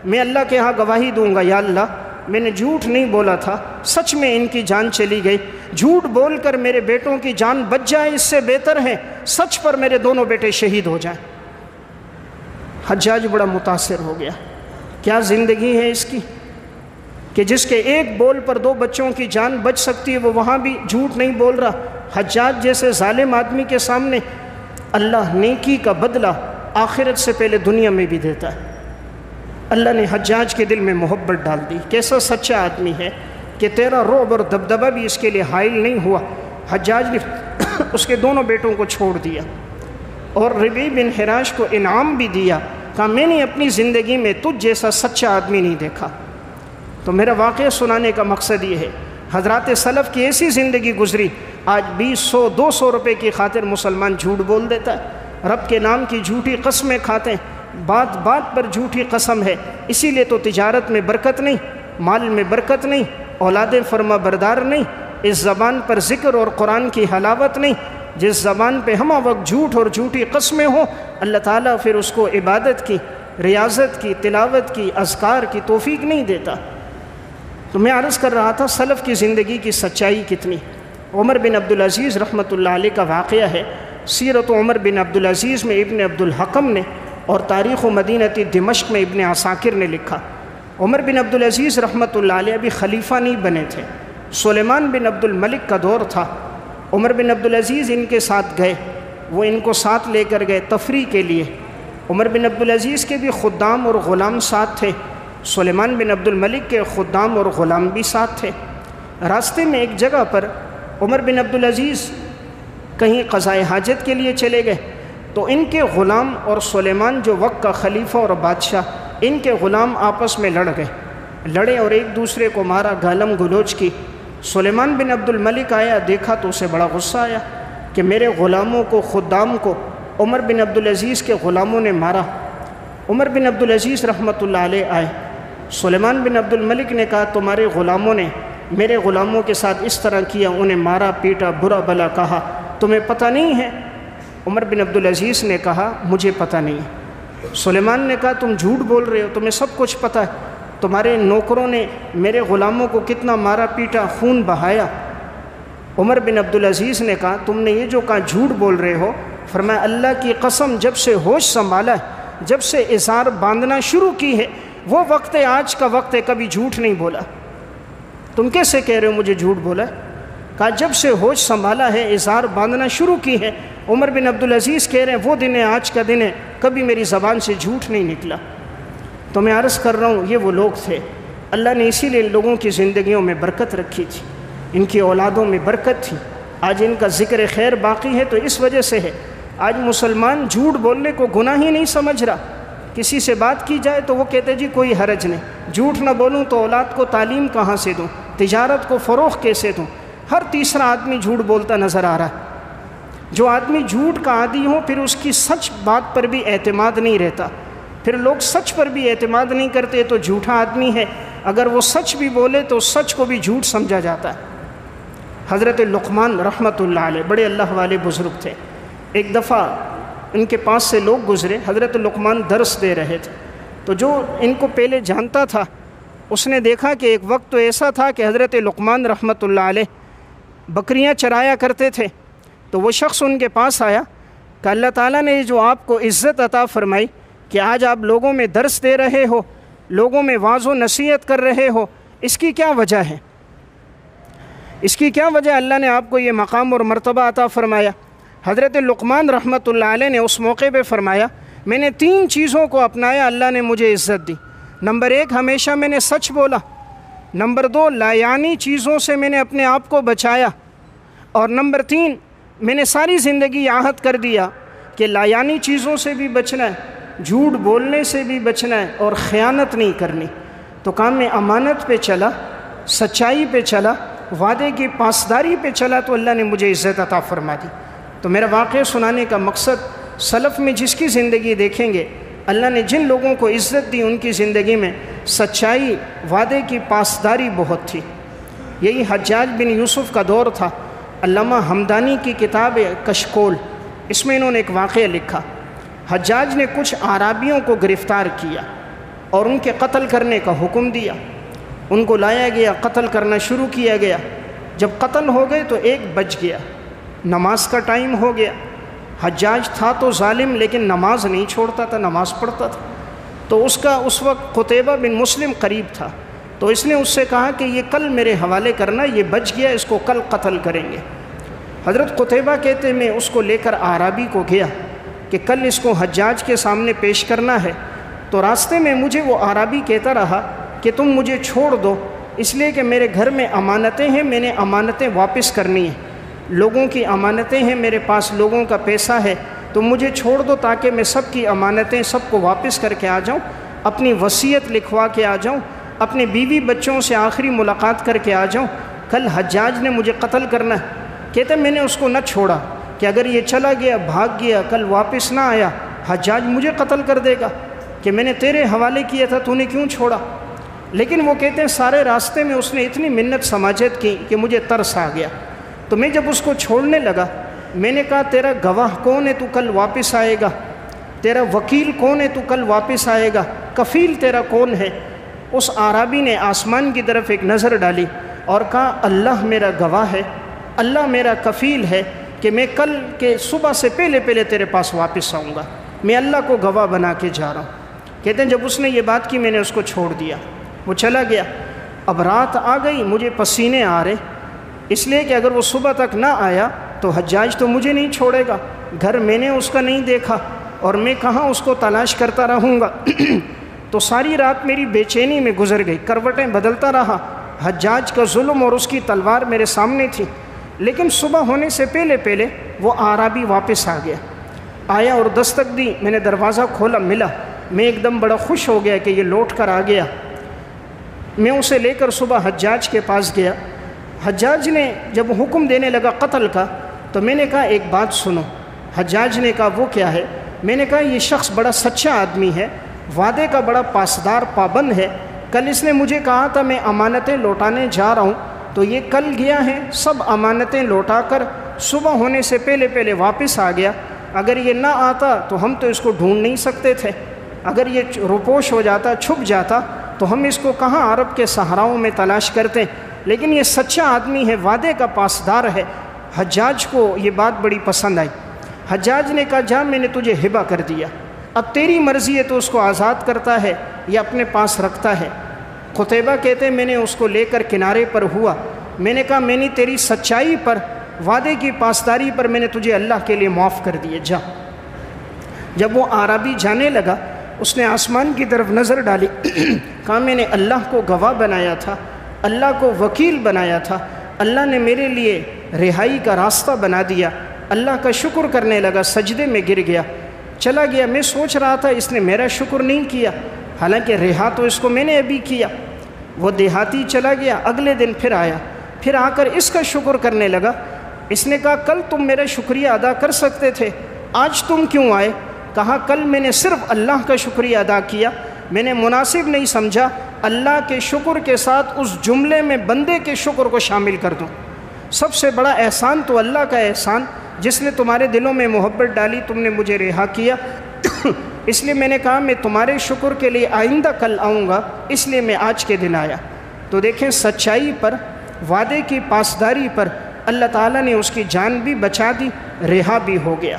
میں اللہ کے ہاں گواہی دوں گا یا اللہ میں نے جھوٹ نہیں بولا تھا، سچ میں ان کی جان چلی گئی، جھوٹ بول کر میرے بیٹوں کی جان بچ جائے اس سے بہتر ہے سچ پر میرے دونوں بیٹے شہید ہو جائیں۔ حجاج بڑا متاثر ہو گیا، کیا زندگی ہے اس کی کہ جس کے ایک بول پر 2 بچوں کی جان بچ سکتی ہے، وہ وہاں بھی جھوٹ نہیں بول رہا۔ حجاج جیسے ظالم آدمی کے سامنے اللہ نیکی کا بدلہ آخرت سے پہلے دنیا میں بھی دیتا ہے۔ اللہ نے حجاج کے دل میں محبت ڈال دی، کیسا سچا آدمی ہے کہ تیرا رعب اور دبدبہ بھی اس کے لیے حائل نہیں ہوا۔ حجاج نے اس کے دونوں بیٹوں کو چھوڑ دیا اور ربعی بن حراش کو انعام بھی دیا، کہا میں نے اپنی زندگی میں تجھ جیسا سچا آدمی نہیں دیکھا۔ تو میرا واقعہ سنانے کا مقصد یہ ہے حضرات سلف کی ایسی زندگی گزری، آج 200 روپے کی خاطر مسلمان جھوٹ بول دیتا ہے، رب کے نام کی جھوٹی قسمیں کھاتے ہیں، بات بات پر جھوٹی قسم ہے، اسی لیے تو تجارت میں برکت نہیں، مال میں برکت نہیں، اولاد فرما بردار نہیں، اس زبان پر ذکر اور قرآن کی حلاوت نہیں، جس زبان پہ ہمہ وقت جھوٹ اور جھوٹی قسمیں ہوں، اللہ تعالیٰ پھر اس کو عبادت کی، ریاضت کی، تلاوت کی، اذکار کی توفیق نہیں دیتا۔ تو میں عرض کر رہا تھا سلف کی زندگی کی سچائی کتنی۔ عمر بن عبدالعزیز رحمۃ اللہ علیہ کا واقعہ ہے، سیرت عمر بن عبدالعزیز میں ابن عبدالحکم نے اور تاریخ مدینہ دمشق میں ابن عساکر نے لکھا، عمر بن عبدالعزیز رحمۃ اللہ علیہ ابھی خلیفہ نہیں بنے تھے، سلیمان بن عبد الملک کا دور تھا۔ عمر بن عبدالعزیز ان کے ساتھ گئے، وہ ان کو ساتھ لے کر گئے تفریح کے لیے۔ عمر بن عبدالعزیز کے بھی خدام اور غلام ساتھ تھے، سلیمان بن عبد الملک کے خدام اور غلام بھی ساتھ تھے۔ راستے میں ایک جگہ پر عمر بن عبدالعزیز کہیں قضائے حاجت کے لیے چلے گئے، تو ان کے غلام اور سلیمان جو وقت کا خلیفہ اور بادشاہ، ان کے غلام آپس میں لڑے اور ایک دوسرے کو مارا، گالم گلوچ کی۔ سلیمان بن عبد الملک آیا، دیکھا تو اسے بڑا غصہ آیا کہ میرے غلاموں کو، خدام کو عمر بن عبدالعزیز کے غلاموں نے مارا۔ عمر بن عبدالعزیز رحمۃ اللہ علیہ آئے، سلیمان بن عبد الملک نے کہا تمہارے غلاموں نے میرے غلاموں کے ساتھ اس طرح کیا، انہیں مارا پیٹا، برا بھلا کہا، تمہیں پتہ نہیں ہے؟ عمر بن عبدالعزیز نے کہا مجھے پتہ نہیں ہے۔ سلیمان نے کہا تم جھوٹ بول رہے ہو، تمہیں سب کچھ پتہ ہے، تمہارے نوکروں نے میرے غلاموں کو کتنا مارا پیٹا، خون بہایا۔ عمر بن عبدالعزیز نے کہا تم نے یہ جو کہا جھوٹ بول رہے ہو۔ فرمایا اللہ کی قسم، جب سے ہوش سنبھالا ہے، جب سے ازار باندھنا شروع کی ہے، وہ وقت ہے، آج کا وقت ہے، کبھی جھوٹ نہیں بولا۔ تم کیسے کہہ رہے ہو مجھے جھوٹ بولا ہے؟ کہا جب سے ہوش سنبھالا ہے، ازار باندھنا شروع کی ہے۔ عمر بن عبدالعزیز کہہ رہے ہیں وہ دن ہے، آج کا دن ہے، کبھی میری زبان سے جھوٹ نہیں نکلا۔ تو میں عرض کر رہا ہوں یہ وہ لوگ تھے، اللہ نے اسی لیے لوگوں کی زندگیوں میں برکت رکھی تھی، ان کی اولادوں میں برکت تھی۔ آج ان کا ذکر خیر باقی ہے تو اس وجہ سے ہے۔ آج مسلمان جھوٹ بولنے کو گناہ ہی نہیں سمجھ رہا، کسی سے بات کی جائے تو وہ کہتے جی کوئی حرج نہیں، جھوٹ نہ بولوں تو اولاد کو تعلیم کہاں سے دوں، تجارت کو فروغ کیسے دوں۔ ہر تیسرا آدمی جھوٹ بولتا نظر آ رہا ہے۔ جو آدمی جھوٹ کا عادی ہو پھر اس کی سچ بات پر بھی اعتماد نہیں رہتا، پھر لوگ سچ پر بھی اعتماد نہیں کرتے تو جھوٹا آدمی ہے، اگر وہ سچ بھی بولے تو سچ کو بھی جھوٹ سمجھا جاتا ہے۔ حضرت لقمان رحمۃ اللہ علیہ بڑے اللہ والے بزرگ تھے۔ ایک دفعہ ان کے پاس سے لوگ گزرے، حضرت لقمان درس دے رہے تھے، تو جو ان کو پہلے جانتا تھا اس نے دیکھا کہ ایک وقت تو ایسا تھا کہ حضرت لقمان رحمۃ اللہ علیہ بکریاں چرایا کرتے تھے، تو وہ شخص ان کے پاس آیا کہ اللہ تعالیٰ نے جو آپ کو عزت عطا فرمائی کہ آج آپ لوگوں میں درس دے رہے ہو، لوگوں میں واعظ و نصیحت کر رہے ہو، اس کی کیا وجہ ہے؟ اس کی کیا وجہ اللہ نے آپ کو یہ مقام اور مرتبہ عطا فرمایا؟ حضرت لقمان رحمۃ اللہ علیہ نے اس موقع پہ فرمایا میں نے 3 چیزوں کو اپنایا، اللہ نے مجھے عزت دی۔ نمبر 1 ہمیشہ میں نے سچ بولا، نمبر 2 لایانی چیزوں سے میں نے اپنے آپ کو بچایا، اور نمبر 3 میں نے ساری زندگی عہد کر دیا کہ لایانی چیزوں سے بھی بچنا ہے، جھوٹ بولنے سے بھی بچنا ہے اور خیانت نہیں کرنی۔ تو کام میں امانت پہ چلا، سچائی پہ چلا، وعدے کی پاسداری پہ چلا تو اللہ نے مجھے عزت عطا فرما دی۔ تو میرا واقعہ سنانے کا مقصد سلف میں جس کی زندگی دیکھیں گے، اللہ نے جن لوگوں کو عزت دی ان کی زندگی میں سچائی، وعدے کی پاسداری بہت تھی۔ یہی حجاج بن یوسف کا دور تھا۔ علامہ ہمدانی کی کتاب کشکول، اس میں انہوں نے ایک واقعہ لکھا۔ حجاج نے کچھ اعرابیوں کو گرفتار کیا اور ان کے قتل کرنے کا حکم دیا۔ ان کو لایا گیا، قتل کرنا شروع کیا گیا۔ جب قتل ہو گئے تو ایک بچ گیا، نماز کا ٹائم ہو گیا۔ حجاج تھا تو ظالم لیکن نماز نہیں چھوڑتا تھا، نماز پڑھتا تھا۔ تو اس وقت قتیبہ بن مسلم قریب تھا، تو اس نے اس سے کہا کہ یہ کل میرے حوالے کرنا، یہ بچ گیا، اس کو کل قتل کریں گے۔ حضرت قتیبہ کہتے میں اس کو لے کر اعرابی کو گیا کہ کل اس کو حجاج کے سامنے پیش کرنا ہے۔ تو راستے میں مجھے وہ اعرابی کہتا رہا کہ تم مجھے چھوڑ دو، اس لیے کہ میرے گھر میں امانتیں ہیں، میں نے امانتیں واپس کرنی ہیں، لوگوں کی امانتیں ہیں میرے پاس، لوگوں کا پیسہ ہے، تو مجھے چھوڑ دو تاکہ میں سب کی امانتیں سب کو واپس کر کے آ جاؤں، اپنی وصیت لکھوا کے آ جاؤں، اپنے بیوی بچوں سے آخری ملاقات کر کے آ جاؤں۔ کل حجاج نے مجھے قتل کرنا ہے۔ کہتے میں نے اس کو نہ چھوڑا کہ اگر یہ چلا گیا، بھاگ گیا، کل واپس نہ آیا، حجاج مجھے قتل کر دے گا کہ میں نے تیرے حوالے کیا تھا، تو نے کیوں چھوڑا؟ لیکن وہ کہتے ہیں سارے راستے میں اس نے اتنی منت سماجت کی کہ مجھے ترس آ گیا۔ تو میں جب اس کو چھوڑنے لگا، میں نے کہا تیرا گواہ کون ہے تو کل واپس آئے گا؟ تیرا وکیل کون ہے تو کل واپس آئے گا؟ کفیل تیرا کون ہے؟ اس اعرابی نے آسمان کی طرف ایک نظر ڈالی اور کہا اللہ میرا گواہ ہے، اللہ میرا کفیل ہے کہ میں کل کے صبح سے پہلے پہلے تیرے پاس واپس آؤں گا، میں اللہ کو گواہ بنا کے جا رہا ہوں۔ کہتے ہیں جب اس نے یہ بات کی میں نے اس کو چھوڑ دیا، وہ چلا گیا۔ اب رات آ گئی، مجھے پسینے آ رہے، اس لیے کہ اگر وہ صبح تک نہ آیا تو حجاج تو مجھے نہیں چھوڑے گا، گھر میں نے اس کا نہیں دیکھا اور میں کہاں اس کو تلاش کرتا رہوں گا۔ تو ساری رات میری بے چینی میں گزر گئی، کروٹیں بدلتا رہا، حجاج کا ظلم اور اس کی تلوار میرے سامنے تھی۔ لیکن صبح ہونے سے پہلے پہلے وہ اعرابی واپس آ گیا، آیا اور دستک دی، میں نے دروازہ کھولا، ملا، میں ایک دم بڑا خوش ہو گیا کہ یہ لوٹ کر آ گیا۔ میں اسے لے کر صبح حجاج کے پاس گیا۔ حجاج نے جب حکم دینے لگا قتل کا تو میں نے کہا ایک بات سنو۔ حجاج نے کہا وہ کیا ہے؟ میں نے کہا یہ شخص بڑا سچا آدمی ہے، وعدے کا بڑا پاسدار پابند ہے، کل اس نے مجھے کہا تھا میں امانتیں لوٹانے جا رہا ہوں، تو یہ کل گیا ہے، سب امانتیں لوٹا کر صبح ہونے سے پہلے پہلے واپس آ گیا۔ اگر یہ نہ آتا تو ہم تو اس کو ڈھونڈ نہیں سکتے تھے، اگر یہ روپوش ہو جاتا، چھپ جاتا تو ہم اس کو کہاں عرب کے صحراؤں میں تلاش کرتے، لیکن یہ سچا آدمی ہے، وعدے کا پاسدار ہے۔ حجاج کو یہ بات بڑی پسند آئی۔ حجاج نے کہا جا میں نے تجھے ہبہ کر دیا، اب تیری مرضی ہے تو اس کو آزاد کرتا ہے یا اپنے پاس رکھتا ہے۔ قتیبہ کہتے ہیں میں نے اس کو لے کر کنارے پر ہوا، میں نے کہا میں نے تیری سچائی پر، وعدے کی پاسداری پر میں نے تجھے اللہ کے لیے معاف کر دیے، جا۔ جب وہ اعرابی جانے لگا اس نے آسمان کی طرف نظر ڈالی، کہا میں نے اللہ کو گواہ بنایا تھا، اللہ کو وکیل بنایا تھا، اللہ نے میرے لیے رہائی کا راستہ بنا دیا۔ اللہ کا شکر کرنے لگا، سجدے میں گر گیا، چلا گیا۔ میں سوچ رہا تھا اس نے میرا شکر نہیں کیا، حالانکہ رہا تو اس کو میں نے ابھی کیا۔ وہ دیہاتی چلا گیا، اگلے دن پھر آیا، پھر آ کر اس کا شکر کرنے لگا۔ اس نے کہا کل تم میرا شکریہ ادا کر سکتے تھے، آج تم کیوں آئے؟ کہا کل میں نے صرف اللہ کا شکریہ ادا کیا، میں نے مناسب نہیں سمجھا اللہ کے شکر کے ساتھ اس جملے میں بندے کے شکر کو شامل کر دوں۔ سب سے بڑا احسان تو اللہ کا احسان جس نے تمہارے دلوں میں محبت ڈالی، تم نے مجھے رہا کیا، اس لیے میں نے کہا میں تمہارے شکر کے لیے آئندہ کل آؤں گا، اس لیے میں آج کے دن آیا۔ تو دیکھیں سچائی پر، وعدے کی پاسداری پر اللہ تعالیٰ نے اس کی جان بھی بچا دی، رہا بھی ہو گیا۔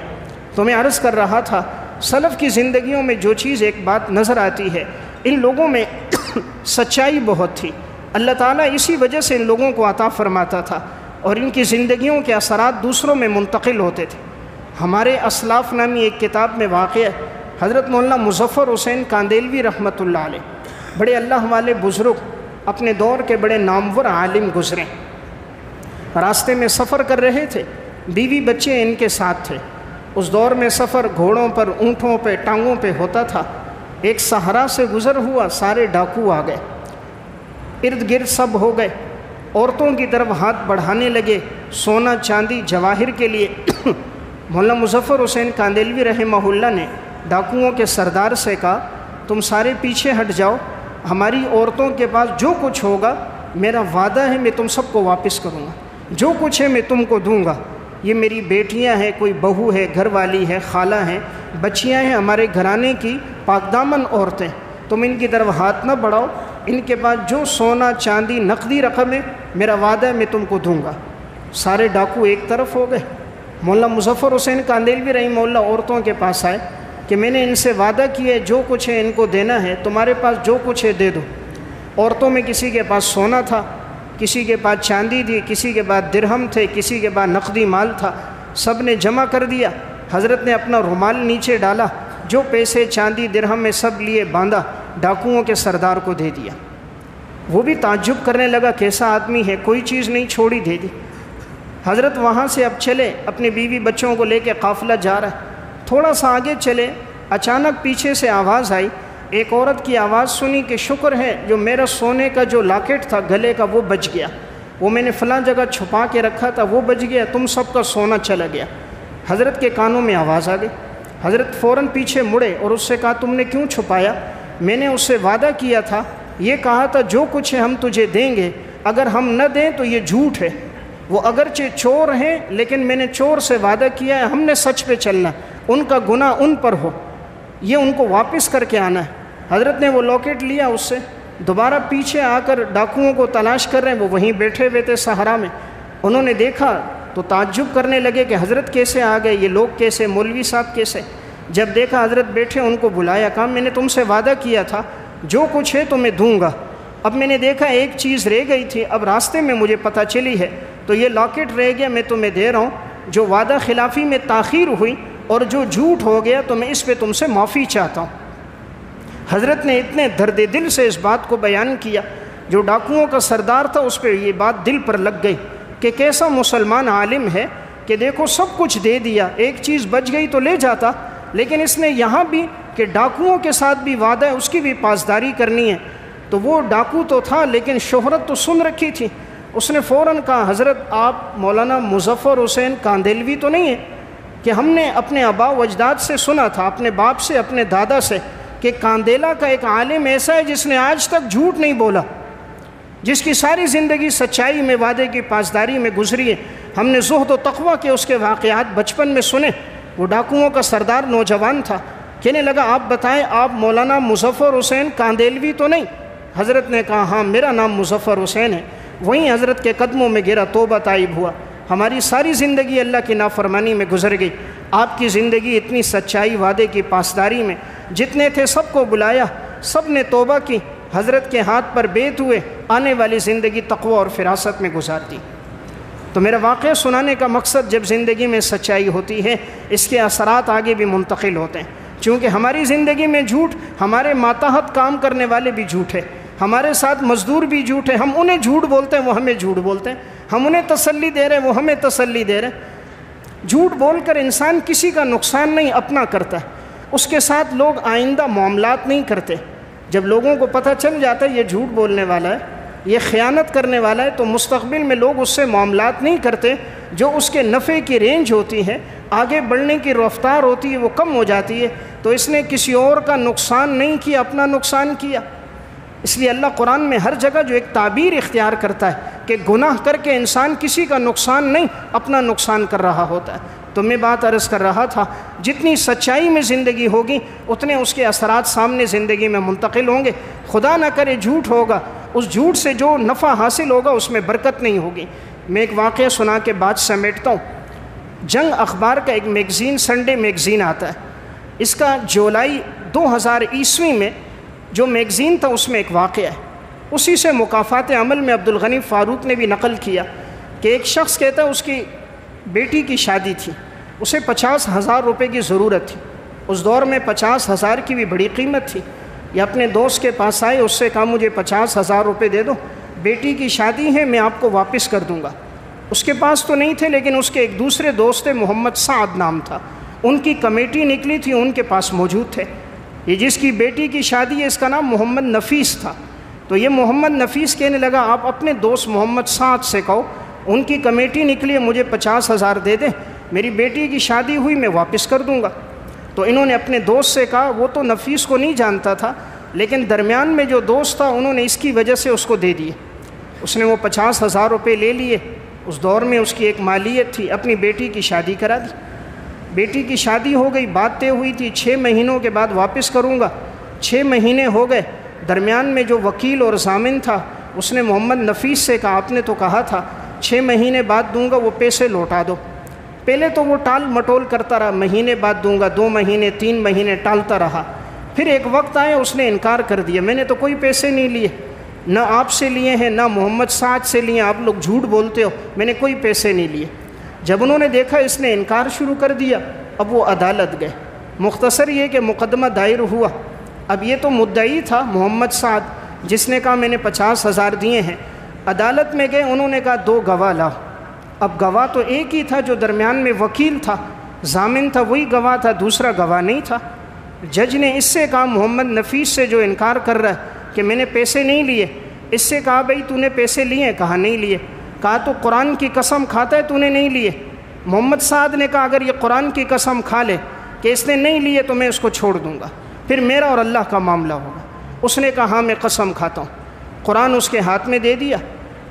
تو میں عرض کر رہا تھا سلف کی زندگیوں میں جو چیز ایک بات نظر آتی ہے، ان لوگوں میں سچائی بہت تھی، اللہ تعالیٰ اسی وجہ سے ان لوگوں کو عطا فرماتا تھا اور ان کی زندگیوں کے اثرات دوسروں میں منتقل ہوتے تھے۔ ہمارے اسلاف نامی ایک کتاب میں واقع ہے، حضرت مولانا مظفر حسین کاندیلوی رحمۃ اللہ علیہ، بڑے اللہ والے بزرگ، اپنے دور کے بڑے نامور عالم گزرے، راستے میں سفر کر رہے تھے، بیوی بچے ان کے ساتھ تھے۔ اس دور میں سفر گھوڑوں پر، اونٹوں پہ، ٹانگوں پہ ہوتا تھا۔ ایک صحرا سے گزر ہوا، سارے ڈاکو آ گئے، ارد گرد سب ہو گئے، عورتوں کی طرف ہاتھ بڑھانے لگے سونا چاندی جواہر کے لیے۔ مولانا مظفر حسین کاندیلوی رحمہ اللہ نے ڈاکوؤں کے سردار سے کہا تم سارے پیچھے ہٹ جاؤ، ہماری عورتوں کے پاس جو کچھ ہوگا میرا وعدہ ہے میں تم سب کو واپس کروں گا، جو کچھ ہے میں تم کو دوں گا۔ یہ میری بیٹیاں ہیں، کوئی بہو ہے، گھر والی ہے، خالہ ہیں، بچیاں ہیں، ہمارے گھرانے کی پاک دامن عورتیں، تم ان کی طرف ہاتھ نہ بڑھاؤ، ان کے پاس جو سونا چاندی نقدی رقم ہے میرا وعدہ ہے میں تم کو دوں گا۔ سارے ڈاکو ایک طرف ہو گئے۔ مولانا مظفر حسین کاندیلوی رحمہ اللہ عورتوں کے پاس آئے کہ میں نے ان سے وعدہ کیا ہے جو کچھ ہے ان کو دینا ہے، تمہارے پاس جو کچھ ہے دے دو۔ عورتوں میں کسی کے پاس سونا تھا، کسی کے پاس چاندی تھی، کسی کے پاس درہم تھے، کسی کے پاس نقدی مال تھا، سب نے جمع کر دیا۔ حضرت نے اپنا رومال نیچے ڈالا، جو پیسے چاندی درہم میں سب لیے باندھا، ڈاکوؤں کے سردار کو دے دیا۔ وہ بھی تعجب کرنے لگا کیسا آدمی ہے، کوئی چیز نہیں چھوڑی، دے دی۔ حضرت وہاں سے اب چلے، اپنے بیوی بچوں کو لے کے قافلہ جا رہا ہے۔ تھوڑا سا آگے چلے، اچانک پیچھے سے آواز آئی، ایک عورت کی آواز سنی کہ شکر ہے جو میرا سونے کا جو لاکٹ تھا گلے کا وہ بچ گیا، وہ میں نے فلاں جگہ چھپا کے رکھا تھا وہ بچ گیا، تم سب کا سونا چلا گیا۔ حضرت کے کانوں میں آواز آ گئی۔ حضرت فوراً پیچھے مڑے اور اس سے کہا تم نے کیوں چھپایا؟ میں نے اس سے وعدہ کیا تھا، یہ کہا تھا جو کچھ ہے ہم تجھے دیں گے، اگر ہم نہ دیں تو یہ جھوٹ ہے۔ وہ اگرچہ چور ہیں لیکن میں نے چور سے وعدہ کیا ہے ہم نے سچ پہ چلنا، ان کا گناہ ان پر ہو، یہ ان کو واپس کر کے آنا ہے۔ حضرت نے وہ لاکٹ لیا، اس سے دوبارہ پیچھے آ کر ڈاکوؤں کو تلاش کر رہے ہیں، وہ وہیں بیٹھے ہوئے تھے صحرا میں۔ انہوں نے دیکھا تو تعجب کرنے لگے کہ حضرت کیسے آ گئے، یہ لوگ کیسے، مولوی صاحب کیسے؟ جب دیکھا حضرت بیٹھے، ان کو بلایا، کہا میں نے تم سے وعدہ کیا تھا جو کچھ ہے تو میں دوں گا، اب میں نے دیکھا ایک چیز رہ گئی تھی، اب راستے میں مجھے پتہ چلی ہے، تو یہ لاکٹ رہ گیا، میں تمہیں دے رہا ہوں، جو وعدہ خلافی میں تاخیر ہوئی اور جو جھوٹ ہو گیا تو میں اس پہ تم سے معافی چاہتا ہوں۔ حضرت نے اتنے درد دل سے اس بات کو بیان کیا، جو ڈاکوؤں کا سردار تھا اس پہ یہ بات دل پر لگ گئی کہ کیسا مسلمان عالم ہے کہ دیکھو سب کچھ دے دیا، ایک چیز بچ گئی تو لے جاتا، لیکن اس نے یہاں بھی کہ ڈاکوؤں کے ساتھ بھی وعدہ ہے، اس کی بھی پاسداری کرنی ہے۔ تو وہ ڈاکو تو تھا لیکن شہرت تو سن رکھی تھی، اس نے فوراً کہا حضرت آپ مولانا مظفر حسین کاندیلوی تو نہیں ہے؟ کہ ہم نے اپنے آباء و اجداد سے سنا تھا، اپنے باپ سے، اپنے دادا سے، کہ کاندیلا کا ایک عالم ایسا ہے جس نے آج تک جھوٹ نہیں بولا، جس کی ساری زندگی سچائی میں، وعدے کی پاسداری میں گزری ہے۔ ہم نے زہد و تقویٰ کے اس کے واقعات بچپن میں سنے۔ وہ ڈاکوؤں کا سردار نوجوان تھا، کہنے لگا آپ بتائیں آپ مولانا مظفر حسین کاندیلوی تو نہیں؟ حضرت نے کہا ہاں میرا نام مظفر حسین ہے۔ وہیں حضرت کے قدموں میں گرا، توبہ طائب ہوا۔ ہماری ساری زندگی اللہ کی نافرمانی میں گزر گئی، آپ کی زندگی اتنی سچائی، وعدے کی پاسداری میں، جتنے تھے سب کو بلایا، سب نے توبہ کی، حضرت کے ہاتھ پر بیت ہوئے، آنے والی زندگی تقوی اور فراست میں گزار دی۔ تو میرا واقعہ سنانے کا مقصد، جب زندگی میں سچائی ہوتی ہے اس کے اثرات آگے بھی منتقل ہوتے ہیں، چونکہ ہماری زندگی میں جھوٹ، ہمارے ماتحت کام کرنے والے بھی جھوٹ ہے، ہمارے ساتھ مزدور بھی جھوٹ ہے، ہم انہیں جھوٹ بولتے ہیں وہ ہمیں جھوٹ بولتے ہیں، ہم انہیں تسلی دے رہے ہیں وہ ہمیں تسلی دے رہے ہیں۔ جھوٹ بول کر انسان کسی کا نقصان نہیں اپنا کرتا ہے، اس کے ساتھ لوگ آئندہ معاملات نہیں کرتے۔ جب لوگوں کو پتہ چل جاتا ہے یہ جھوٹ بولنے والا ہے، یہ خیانت کرنے والا ہے، تو مستقبل میں لوگ اس سے معاملات نہیں کرتے، جو اس کے نفع کی رینج ہوتی ہے، آگے بڑھنے کی رفتار ہوتی ہے، وہ کم ہو جاتی ہے۔ تو اس نے کسی اور کا نقصان نہیں کیا، اپنا نقصان کیا۔ اس لیے اللہ قرآن میں ہر جگہ جو ایک تعبیر اختیار کرتا ہے کہ گناہ کر کے انسان کسی کا نقصان نہیں، اپنا نقصان کر رہا ہوتا ہے۔ تو میں بات عرض کر رہا تھا، جتنی سچائی میں زندگی ہوگی اتنے اس کے اثرات سامنے زندگی میں منتقل ہوں گے۔ خدا نہ کرے جھوٹ ہوگا، اس جھوٹ سے جو نفع حاصل ہوگا اس میں برکت نہیں ہوگی۔ میں ایک واقعہ سنا کے بات سمیٹتا ہوں۔ جنگ اخبار کا ایک میگزین، سنڈے میگزین آتا ہے، اس کا جولائی 2000 عیسوی میں جو میگزین تھا اس میں ایک واقعہ ہے، اسی سے مکافات عمل میں عبدالغنی فاروق نے بھی نقل کیا کہ ایک شخص کہتا ہے اس کی بیٹی کی شادی تھی، اسے 50,000 روپے کی ضرورت تھی۔ اس دور میں 50,000 کی بھی بڑی قیمت تھی۔ یہ اپنے دوست کے پاس آئے، اس سے کہا مجھے 50,000 روپے دے دو، بیٹی کی شادی ہے، میں آپ کو واپس کر دوں گا۔ اس کے پاس تو نہیں تھے، لیکن اس کے ایک دوسرے دوست تھے، محمد سعد نام تھا، ان کی کمیٹی نکلی تھی، ان کے پاس موجود تھے۔ یہ جس کی بیٹی کی شادی ہے اس کا نام محمد نفیس تھا۔ تو یہ محمد نفیس کہنے لگا آپ اپنے دوست محمد سعد سے کہو، ان کی کمیٹی نکلی ہے، مجھے 50,000 دے دیں، میری بیٹی کی شادی ہوئی، میں واپس کر دوں گا۔ تو انہوں نے اپنے دوست سے کہا، وہ تو نفیس کو نہیں جانتا تھا، لیکن درمیان میں جو دوست تھا انہوں نے اس کی وجہ سے اس کو دے دیے۔ اس نے وہ 50,000 روپے لے لیے، اس دور میں اس کی ایک مالیت تھی، اپنی بیٹی کی شادی کرا دی۔ بیٹی کی شادی ہو گئی، بات طے ہوئی تھی 6 مہینوں کے بعد واپس کروں گا۔ 6 مہینے ہو گئے، درمیان میں جو وکیل اور ضامن تھا اس نے محمد نفیس سے کہا آپ نے تو کہا تھا 6 مہینے بعد دوں گا، وہ پیسے لوٹا دو۔ پہلے تو وہ ٹال مٹول کرتا رہا، مہینے بعد دوں گا، 2 مہینے 3 مہینے ٹالتا رہا۔ پھر ایک وقت آیا اس نے انکار کر دیا، میں نے تو کوئی پیسے نہیں لیے، نہ آپ سے لیے ہیں نہ محمد سعد سے لیے، آپ لوگ جھوٹ بولتے ہو، میں نے کوئی پیسے نہیں لیے۔ جب انہوں نے دیکھا اس نے انکار شروع کر دیا، اب وہ عدالت گئے۔ مختصر یہ کہ مقدمہ دائر ہوا۔ اب یہ تو مدعی تھا محمد سعد جس نے کہا میں نے 50,000 دیے ہیں۔ عدالت میں گئے، انہوں نے کہا 2 گواہ لاؤ۔ اب گواہ تو ایک ہی تھا، جو درمیان میں وکیل تھا، ضامن تھا، وہی گواہ تھا، دوسرا گواہ نہیں تھا۔ جج نے اس سے کہا محمد نفیس سے جو انکار کر رہا ہے کہ میں نے پیسے نہیں لیے، اس سے کہا بھئی تو نے پیسے لیے؟ کہا نہیں لیے۔ کہا تو قرآن کی قسم کھاتا ہے تو نے نہیں لیے؟ محمد سعد نے کہا اگر یہ قرآن کی قسم کھا لے کہ اس نے نہیں لیے تو میں اس کو چھوڑ دوں گا، پھر میرا اور اللہ کا معاملہ ہوگا۔ اس نے کہا ہاں میں قسم کھاتا ہوں۔ قرآن اس کے ہاتھ میں دے دیا۔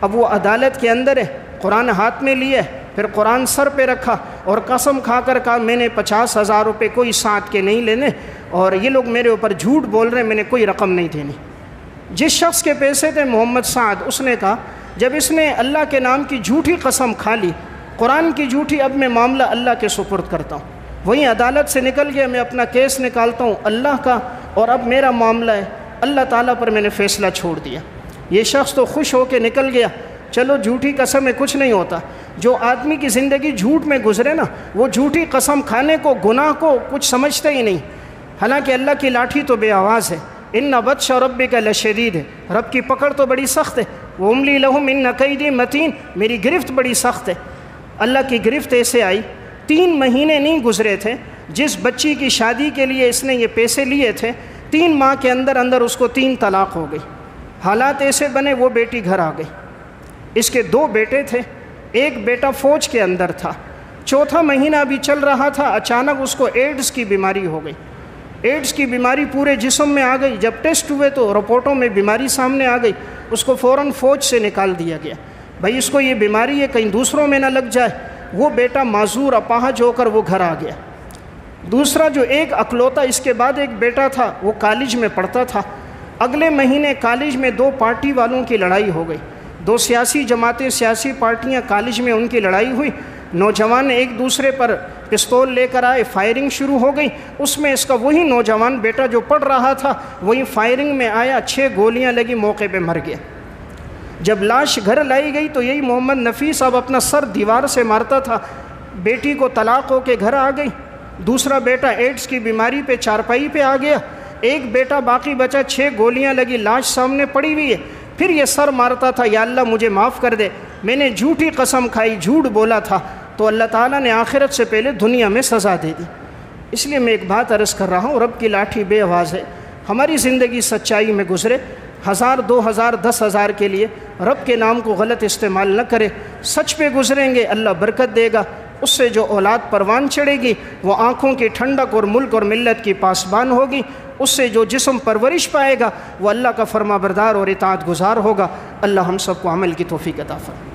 اب وہ عدالت کے اندر ہے، قرآن ہاتھ میں لیے، پھر قرآن سر پہ رکھا اور قسم کھا کر کہا میں نے 50,000 روپے کوئی ساتھ کے نہیں لینے، اور یہ لوگ میرے اوپر جھوٹ بول رہے ہیں، میں نے کوئی رقم نہیں دینی۔ جس شخص کے پیسے تھے محمد سعد، اس نے کہا جب اس نے اللہ کے نام کی جھوٹی قسم کھا لی قرآن کی جھوٹی، اب میں معاملہ اللہ کے سپرد کرتا ہوں، وہیں عدالت سے نکل گیا، میں اپنا کیس نکالتا ہوں اللہ کا، اور اب میرا معاملہ ہے اللہ تعالیٰ پر میں نے فیصلہ چھوڑ دیا۔ یہ شخص تو خوش ہو کے نکل گیا، چلو جھوٹی قسم میں کچھ نہیں ہوتا۔ جو آدمی کی زندگی جھوٹ میں گزرے نا، وہ جھوٹی قسم کھانے کو، گناہ کو کچھ سمجھتا ہی نہیں، حالانکہ اللہ کی لاٹھی تو بے آواز ہے۔ ان بطش ربک لشدید ہے، رب کی پکڑ تو بڑی سخت ہے۔ واملی لہم ان کیدی متین، میری گرفت بڑی سخت ہے۔ اللہ کی گرفت ایسے آئی، 3 مہینے نہیں گزرے تھے، جس بچی کی شادی کے لیے اس نے یہ پیسے لیے تھے، 3 ماہ کے اندر اندر اس کو 3 طلاق ہو گئی۔ حالات ایسے بنے، وہ بیٹی گھر آ گئی۔ اس کے 2 بیٹے تھے، ایک بیٹا فوج کے اندر تھا، 4تھا مہینہ ابھی چل رہا تھا، اچانک اس کو ایڈز کی بیماری ہو گئی۔ ایڈز کی بیماری پورے جسم میں آ گئی، جب ٹیسٹ ہوئے تو رپورٹوں میں بیماری سامنے آ گئی، اس کو فوراً فوج سے نکال دیا گیا، بھائی اس کو یہ بیماری ہے کہیں دوسروں میں نہ لگ جائے۔ وہ بیٹا معذور اپاہج ہو کر وہ گھر آ گیا۔ دوسرا جو ایک اکلوتا اس کے بعد ایک بیٹا تھا، وہ کالج میں پڑھتا تھا۔ اگلے مہینے کالج میں 2 پارٹی والوں کی لڑائی ہو گئی، 2 سیاسی جماعتیں، سیاسی پارٹیاں، کالج میں ان کی لڑائی ہوئی۔ نوجوان ایک دوسرے پر پستول لے کر آئے، فائرنگ شروع ہو گئی۔ اس میں اس کا وہی نوجوان بیٹا جو پڑھ رہا تھا وہی فائرنگ میں آیا، 6 گولیاں لگی، موقع پہ مر گیا۔ جب لاش گھر لائی گئی تو یہی محمد نفیس اب اپنا سر دیوار سے مارتا تھا۔ بیٹی کو طلاق ہو کے گھر آ گئی، دوسرا بیٹا ایڈز کی بیماری پہ چارپائی پہ آ گیا، ایک بیٹا باقی بچا، 6 گولیاں لگی، لاش سامنے پڑی ہوئی ہے۔ پھر یہ سر مارتا تھا، یا اللہ مجھے معاف کر دے، میں نے جھوٹی قسم کھائی، جھوٹ بولا تھا، تو اللہ تعالیٰ نے آخرت سے پہلے دنیا میں سزا دے دی۔ اس لیے میں ایک بات عرض کر رہا ہوں، رب کی لاٹھی بے آواز ہے۔ ہماری زندگی سچائی میں گزرے، 1000 2000 10,000 کے لیے رب کے نام کو غلط استعمال نہ کرے، سچ پہ گزریں گے اللہ برکت دے گا۔ اس سے جو اولاد پروان چڑھے گی وہ آنکھوں کی ٹھنڈک اور ملک اور ملت کی پاسبان ہوگی۔ اس سے جو جسم پرورش پائے گا وہ اللہ کا فرما بردار اور اطاعت گزار ہوگا۔ اللہ ہم سب کو عمل کی توفیق عطا فرمائے۔